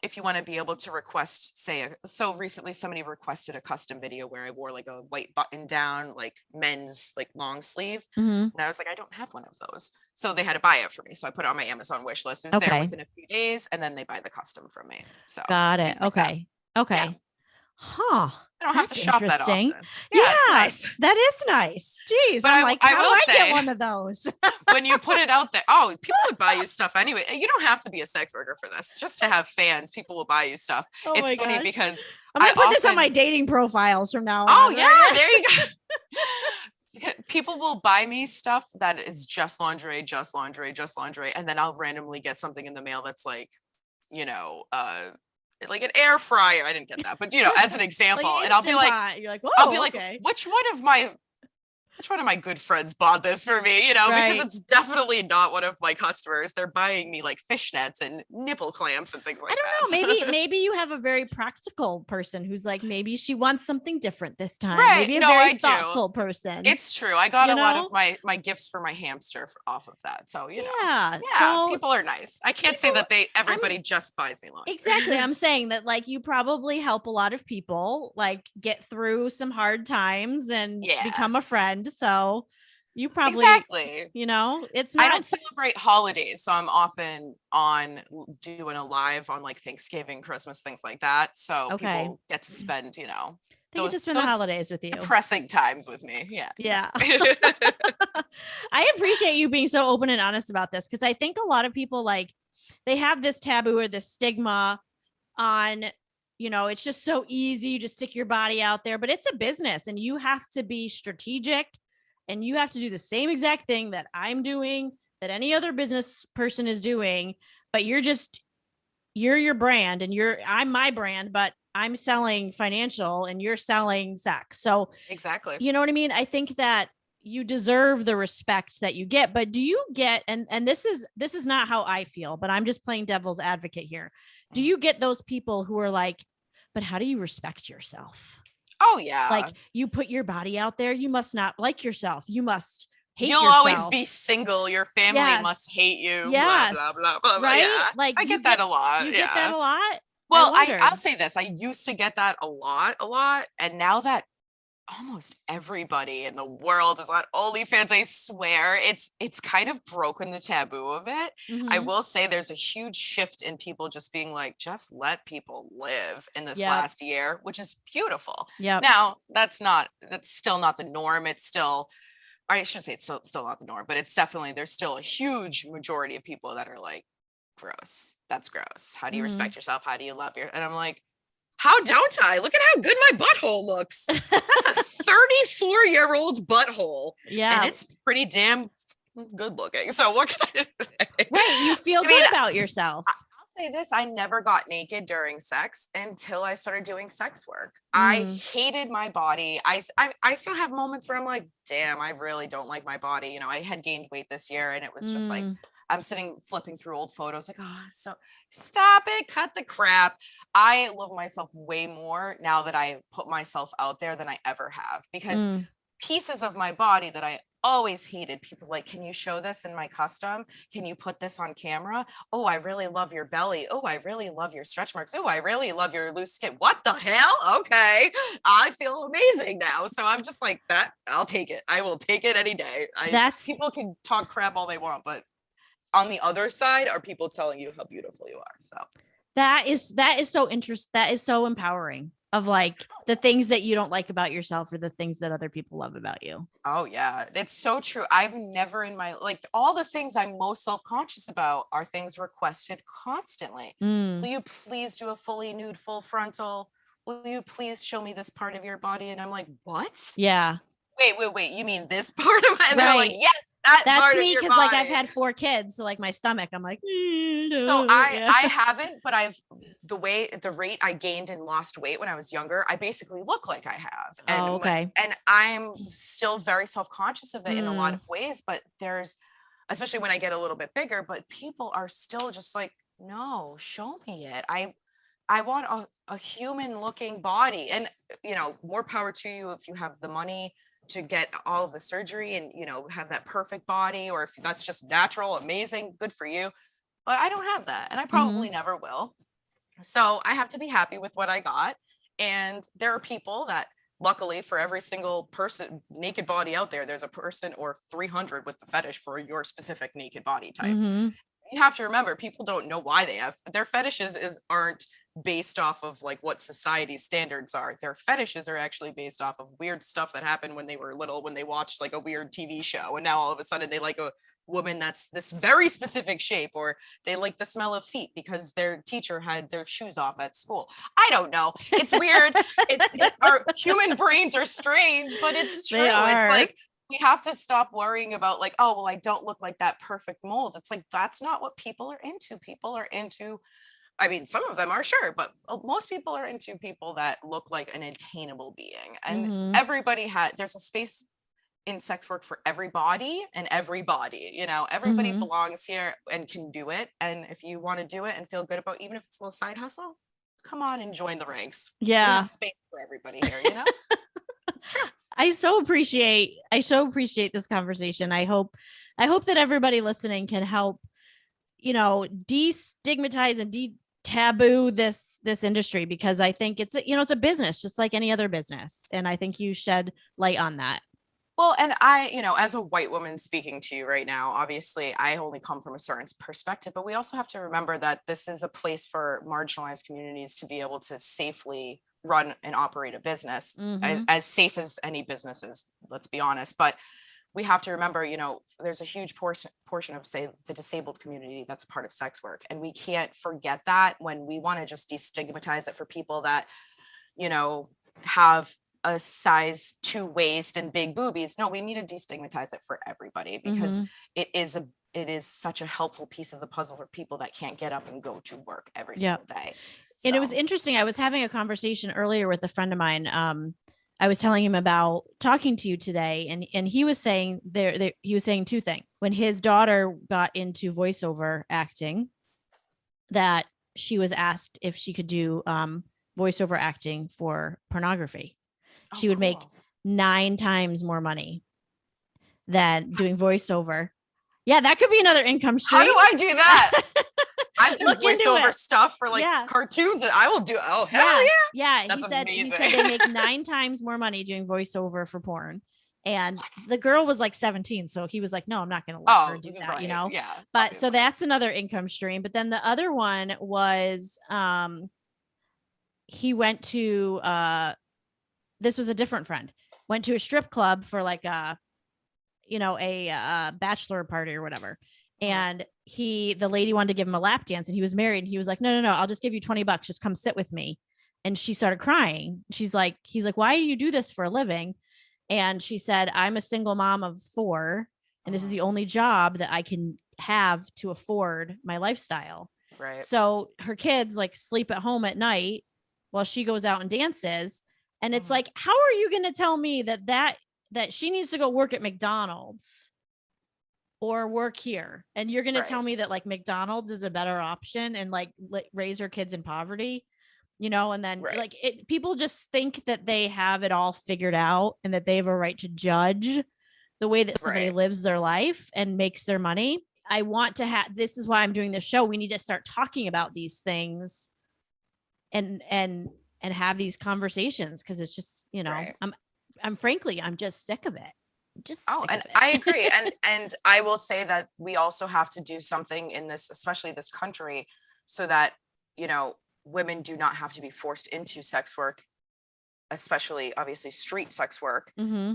[SPEAKER 2] If you want to be able to request, so recently somebody requested a custom video where I wore like a white button down, like men's like long sleeve. And I was like, I don't have one of those. So they had to buy it for me. So I put it on my Amazon wish list. It was there within a few days, and then they buy the custom from me. So
[SPEAKER 1] got it. Okay. Yeah. Huh.
[SPEAKER 2] I don't have to
[SPEAKER 1] That's
[SPEAKER 2] shop that
[SPEAKER 1] interesting.
[SPEAKER 2] often. Yeah, it's
[SPEAKER 1] Yeah,
[SPEAKER 2] nice.
[SPEAKER 1] that is nice. Jeez.
[SPEAKER 2] But
[SPEAKER 1] I'm like,
[SPEAKER 2] I
[SPEAKER 1] how do
[SPEAKER 2] will
[SPEAKER 1] I get
[SPEAKER 2] say,
[SPEAKER 1] one of those?
[SPEAKER 2] when you put it out there, oh, people would buy you stuff anyway. You don't have to be a sex worker for this. Just to have fans, people will buy you stuff.
[SPEAKER 1] Oh
[SPEAKER 2] It's
[SPEAKER 1] my
[SPEAKER 2] funny
[SPEAKER 1] gosh.
[SPEAKER 2] because
[SPEAKER 1] I'm
[SPEAKER 2] I
[SPEAKER 1] gonna put this on my
[SPEAKER 2] often,
[SPEAKER 1] dating profiles from now
[SPEAKER 2] oh
[SPEAKER 1] on, right?
[SPEAKER 2] yeah, there you go. People will buy me stuff that is just lingerie, just lingerie, just lingerie, and then I'll randomly get something in the mail that's like, you know, like an air fryer. I didn't get that, but as an example,
[SPEAKER 1] Like an
[SPEAKER 2] and I'll be
[SPEAKER 1] Instant
[SPEAKER 2] like,
[SPEAKER 1] Pot. You're like,
[SPEAKER 2] I'll be
[SPEAKER 1] whoa,
[SPEAKER 2] like,
[SPEAKER 1] okay.
[SPEAKER 2] which one of my good friends bought this for me? Because
[SPEAKER 1] Right.
[SPEAKER 2] it's definitely not one of my customers. They're buying me like fishnets and nipple clamps and things like
[SPEAKER 1] I
[SPEAKER 2] that.
[SPEAKER 1] don't know. Maybe you have a very practical person who's like, maybe she wants something different this time.
[SPEAKER 2] Right.
[SPEAKER 1] Maybe a
[SPEAKER 2] No,
[SPEAKER 1] very
[SPEAKER 2] I do.
[SPEAKER 1] thoughtful person.
[SPEAKER 2] It's true. I got
[SPEAKER 1] You
[SPEAKER 2] a lot
[SPEAKER 1] know?
[SPEAKER 2] of my gifts for my hamster off of that. So,
[SPEAKER 1] Yeah.
[SPEAKER 2] yeah,
[SPEAKER 1] So
[SPEAKER 2] people are nice. I can't say that
[SPEAKER 1] I'm
[SPEAKER 2] everybody just buys me lunch.
[SPEAKER 1] exactly. I'm saying that like you probably help a lot of people like get through some hard times and
[SPEAKER 2] Yeah,
[SPEAKER 1] become a friend. So you probably,
[SPEAKER 2] exactly.
[SPEAKER 1] it's
[SPEAKER 2] I
[SPEAKER 1] not
[SPEAKER 2] don't celebrate holidays, so I'm often on doing a live on like Thanksgiving, Christmas, things like that. So
[SPEAKER 1] okay.
[SPEAKER 2] people get to spend,
[SPEAKER 1] They get to spend the
[SPEAKER 2] those
[SPEAKER 1] holidays with you.
[SPEAKER 2] depressing times with me. Yeah.
[SPEAKER 1] Yeah.
[SPEAKER 2] Exactly.
[SPEAKER 1] I appreciate you being so open and honest about this because I think a lot of people like they have this taboo or this stigma on, it's just so easy. You just stick your body out there, but it's a business and you have to be strategic and you have to do the same exact thing that I'm doing, that any other business person is doing. But you're your brand and I'm my brand, but I'm selling financial and you're selling sex. So,
[SPEAKER 2] Exactly.
[SPEAKER 1] you know what I mean? I think that you deserve the respect that you get, but do you get, and this is not how I feel, but I'm just playing devil's advocate here. Do you get those people who are like, but how do you respect yourself?
[SPEAKER 2] Oh yeah.
[SPEAKER 1] Like you put your body out there, you must not like yourself. You must hate
[SPEAKER 2] You'll
[SPEAKER 1] yourself.
[SPEAKER 2] always be single. Your family must hate you.
[SPEAKER 1] Yes.
[SPEAKER 2] Blah, blah, blah, blah.
[SPEAKER 1] Right?
[SPEAKER 2] Yeah.
[SPEAKER 1] Like
[SPEAKER 2] I get that a lot.
[SPEAKER 1] You
[SPEAKER 2] yeah.
[SPEAKER 1] get that a lot?
[SPEAKER 2] Well, I'll say this. I used to get that a lot. And now that almost everybody in the world is on OnlyFans, I swear it's kind of broken the taboo of it.
[SPEAKER 1] Mm-hmm.
[SPEAKER 2] I will say there's a huge shift in people just being like, just let people live in this last year, which is beautiful.
[SPEAKER 1] Yeah.
[SPEAKER 2] Now that's still not the norm. It's still, or I should say it's still not the norm, but it's definitely, there's still a huge majority of people that are like, gross. That's gross. How do you respect yourself? How do you love and I'm like, how don't I? Look at how good my butthole looks. That's a 34-year-old butthole.
[SPEAKER 1] Yeah.
[SPEAKER 2] And it's pretty damn good looking. So what can I say?
[SPEAKER 1] Right. You feel good about yourself.
[SPEAKER 2] I'll say this. I never got naked during sex until I started doing sex work. I hated my body. I still have moments where I'm like, damn, I really don't like my body. I had gained weight this year and it was just like, I'm sitting flipping through old photos like, oh, so stop it, cut the crap. I love myself way more now that I put myself out there than I ever have, because pieces of my body that I always hated, people like, can you show this in my custom? Can you put this on camera? Oh, I really love your belly. Oh, I really love your stretch marks. Oh, I really love your loose skin. What the hell? Okay. I feel amazing now. So I'm just like that. I'll take it. I will take it any day. People can talk crap all they want, but on the other side are people telling you how beautiful you are. So
[SPEAKER 1] that is so interesting. That is so empowering, of like the things that you don't like about yourself or the things that other people love about you.
[SPEAKER 2] Oh yeah, it's so true. I've never in my, like, all the things I'm most self-conscious about are things requested constantly. Will you please do a fully nude, full frontal? Will you please show me this part of your body? And I'm like, what?
[SPEAKER 1] Yeah.
[SPEAKER 2] Wait. You mean this part of my, and they're like, yes.
[SPEAKER 1] That's me, because like I've had 4 kids, so like my stomach, I'm like,
[SPEAKER 2] so I haven't, but the rate I gained and lost weight when I was younger, I basically look like I have. And and I'm still very self-conscious of it in a lot of ways, but especially when I get a little bit bigger, but people are still just like, no, show me it. I want a human looking body, and more power to you if you have the money to get all of the surgery and have that perfect body, or if that's just natural, amazing, good for you. But I don't have that, and I probably never will. So I have to be happy with what I got. And there are people that, luckily, for every single person naked body out there, there's a person or 300 with the fetish for your specific naked body type. You have to remember, people don't know why they have their fetishes aren't based off of like what society's standards are. Their fetishes are actually based off of weird stuff that happened when they were little, when they watched like a weird TV show, and now all of a sudden they like a woman that's this very specific shape, or they like the smell of feet because their teacher had their shoes off at school. I don't know, it's weird. Our human brains are strange, but it's true. It's like we have to stop worrying about like, oh well, I don't look like that perfect mold. It's like, that's not what people are into. People are into, I mean, some of them are, sure, but most people are into people that look like an attainable being. And everybody there's a space in sex work for everybody and everybody, you know, everybody belongs here and can do it. And if you want to do it and feel good about, even if it's a little side hustle, come on and join the ranks.
[SPEAKER 1] Yeah.
[SPEAKER 2] We have space for everybody here, you know? It's true.
[SPEAKER 1] I so appreciate this conversation. I hope that everybody listening can help, you know, destigmatize and taboo this industry, because I think it's it's a business just like any other business. And I think you shed light on that.
[SPEAKER 2] Well, and I, you know, as a white woman speaking to you right now, obviously I only come from a certain perspective, but we also have to remember that this is a place for marginalized communities to be able to safely run and operate a business, as safe as any business is, let's be honest. But we have to remember, you know, there's a huge portion of, say, the disabled community that's a part of sex work. And we can't forget that when we want to just destigmatize it for people that, you know, have a size 2 waist and big boobies. No, we need to destigmatize it for everybody, because it is such a helpful piece of the puzzle for people that can't get up and go to work every single day. So.
[SPEAKER 1] And it was interesting. I was having a conversation earlier with a friend of mine. I was telling him about talking to you today, and he was saying he was saying 2 things. When his daughter got into voiceover acting, that she was asked if she could do voiceover acting for pornography. She would make 9 times more money than doing voiceover. Yeah, that could be another income stream.
[SPEAKER 2] How do I do that? I've done voiceover stuff for like cartoons, and I will do. Oh, hell yeah.
[SPEAKER 1] Yeah. That's he said they make 9 times more money doing voiceover for porn. And the girl was like 17. So he was like, no, I'm not going to let her do that, right. You know?
[SPEAKER 2] Yeah.
[SPEAKER 1] But
[SPEAKER 2] obviously.
[SPEAKER 1] So that's another income stream. But then the other one was he went to this was a different friend, went to a strip club for like a bachelor party or whatever. And the lady wanted to give him a lap dance, and he was married, and he was like, no, I'll just give you $20. Just come sit with me. And she started crying. He's like, why do you do this for a living? And she said, I'm a single mom of 4, and this is the only job that I can have to afford my lifestyle.
[SPEAKER 2] Right.
[SPEAKER 1] So her kids like sleep at home at night while she goes out and dances. And it's like, how are you going to tell me that she needs to go work at McDonald's or work here? And you're going to tell me that like McDonald's is a better option and like raise her kids in poverty, you know? And then like people just think that they have it all figured out and that they have a right to judge the way that somebody lives their life and makes their money. I want to this is why I'm doing this show. We need to start talking about these things and have these conversations, because it's just, you know, I'm frankly, I'm just sick of it.
[SPEAKER 2] I agree. And I will say that we also have to do something in this, especially this country, so that, you know, women do not have to be forced into sex work, especially obviously street sex work, but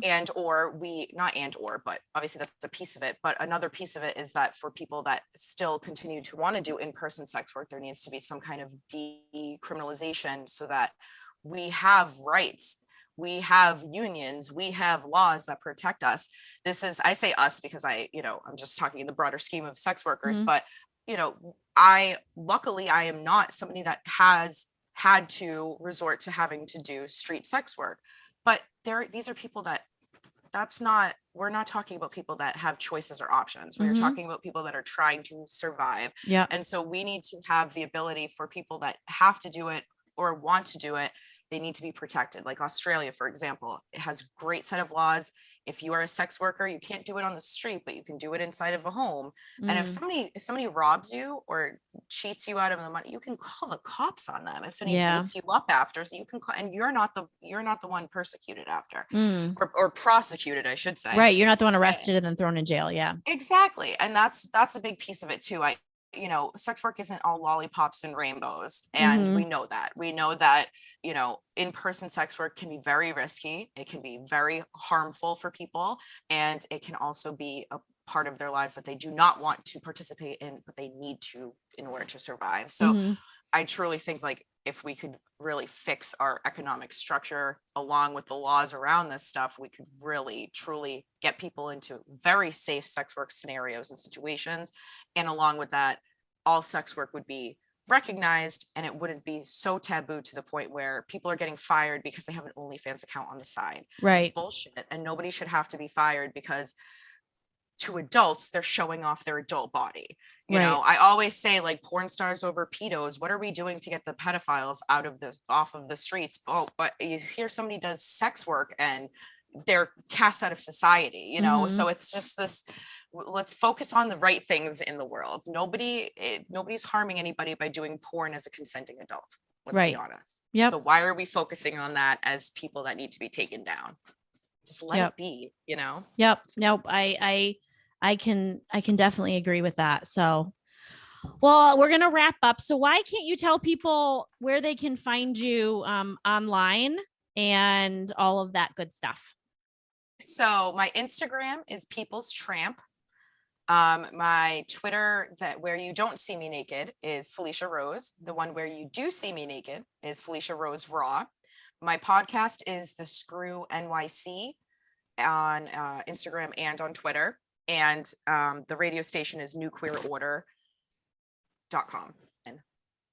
[SPEAKER 2] obviously that's a piece of it. But another piece of it is that for people that still continue to want to do in-person sex work, there needs to be some kind of decriminalization, so that we have rights, we have unions, we have laws that protect us. This is, I say us because I'm just talking in the broader scheme of sex workers, but you know, luckily I am not somebody that has had to resort to having to do street sex work. But these are people we're not talking about people that have choices or options. We're talking about people that are trying to survive.
[SPEAKER 1] Yeah.
[SPEAKER 2] And so we need to have the ability for people that have to do it or want to do it. They need to be protected. Like Australia, for example, it has a great set of laws. If you are a sex worker, you can't do it on the street, but you can do it inside of a home. And if somebody robs you or cheats you out of the money, you can call the cops on them. If somebody beats you up after, so you can call, and you're not the one persecuted after, or prosecuted, I should say.
[SPEAKER 1] Right. You're not the one arrested and then thrown in jail. Yeah,
[SPEAKER 2] exactly. And that's a big piece of it too. you know, sex work isn't all lollipops and rainbows. And we know that. We know that, you know, in-person sex work can be very risky. It can be very harmful for people. And it can also be a part of their lives that they do not want to participate in, but they need to in order to survive. So I truly think like if we could really fix our economic structure along with the laws around this stuff, we could really truly get people into very safe sex work scenarios and situations. And along with that, all sex work would be recognized and it wouldn't be so taboo to the point where people are getting fired because they have an OnlyFans account on the side.
[SPEAKER 1] Right.
[SPEAKER 2] It's bullshit. And nobody should have to be fired because to adults, they're showing off their adult body. You know, I always say like porn stars over pedos. What are we doing to get the pedophiles off of the streets? Oh, but you hear somebody does sex work and they're cast out of society, you know? So it's just this, let's focus on the right things in the world. Nobody's harming anybody by doing porn as a consenting adult. Let's be honest.
[SPEAKER 1] Yep.
[SPEAKER 2] So why are we focusing on that as people that need to be taken down? Just let it be, you know?
[SPEAKER 1] Yep. Nope. I can definitely agree with that. So, well, we're going to wrap up. So why can't you tell people where they can find you online and all of that good stuff?
[SPEAKER 2] So my Instagram is People's Tramp. My Twitter, that where you don't see me naked, is Felicia Rose. The one where you do see me naked is Felicia Rose Raw. My podcast is The Screw NYC on Instagram and on Twitter. And the radio station is newqueerorder.com. And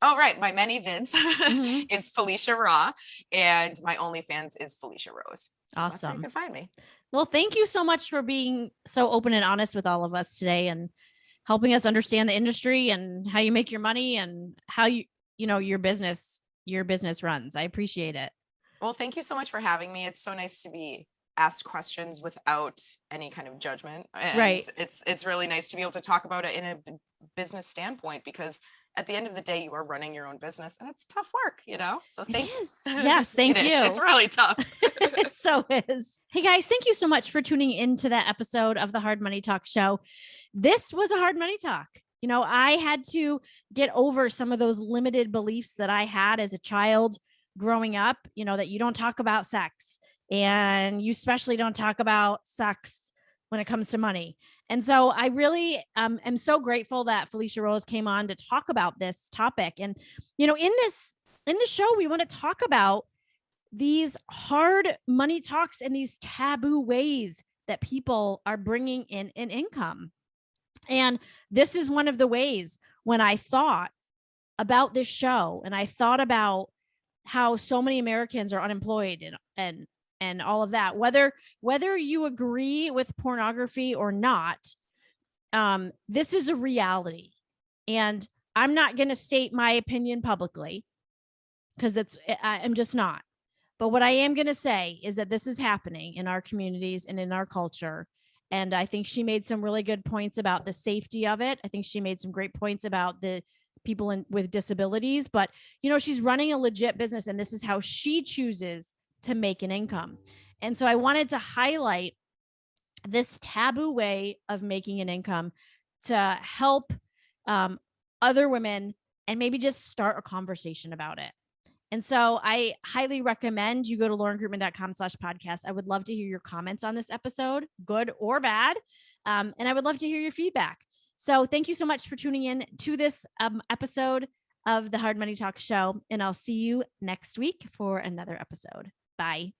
[SPEAKER 2] right, my many vids is Felicia Raw, and my OnlyFans is Felicia Rose. So
[SPEAKER 1] awesome.
[SPEAKER 2] That's where you can find me.
[SPEAKER 1] Well, thank you so much for being so open and honest with all of us today and helping us understand the industry and how you make your money and how you know your business runs. I appreciate it.
[SPEAKER 2] Well, thank you so much for having me. It's so nice to be asked questions without any kind of judgment. And it's really nice to be able to talk about it in a business standpoint, because at the end of the day, you are running your own business and it's tough work, you know? So thank you.
[SPEAKER 1] Yes, thank you.
[SPEAKER 2] It's really tough.
[SPEAKER 1] It so is. Hey guys, thank you so much for tuning into that episode of the Hard Money Talk show. This was a hard money talk. You know, I had to get over some of those limited beliefs that I had as a child growing up, you know, that you don't talk about sex and you especially don't talk about sex when it comes to money. And so I really am so grateful that Felicia Rose came on to talk about this topic. And, you know, in the show, we want to talk about these hard money talks and these taboo ways that people are bringing in an income. And this is one of the ways when I thought about this show and I thought about how so many Americans are unemployed and all of that, whether you agree with pornography or not, this is a reality. And I'm not going to state my opinion publicly because I'm just not. But what I am going to say is that this is happening in our communities and in our culture. And I think she made some really good points about the safety of it. I think she made some great points about the people with disabilities. But, you know, she's running a legit business and this is how she chooses to make an income. And so I wanted to highlight this taboo way of making an income to help other women and maybe just start a conversation about it. And so I highly recommend you go to laurengroupman.com/podcast. I would love to hear your comments on this episode, good or bad. And I would love to hear your feedback. So thank you so much for tuning in to this episode of the Hard Money Talk show. And I'll see you next week for another episode. Bye.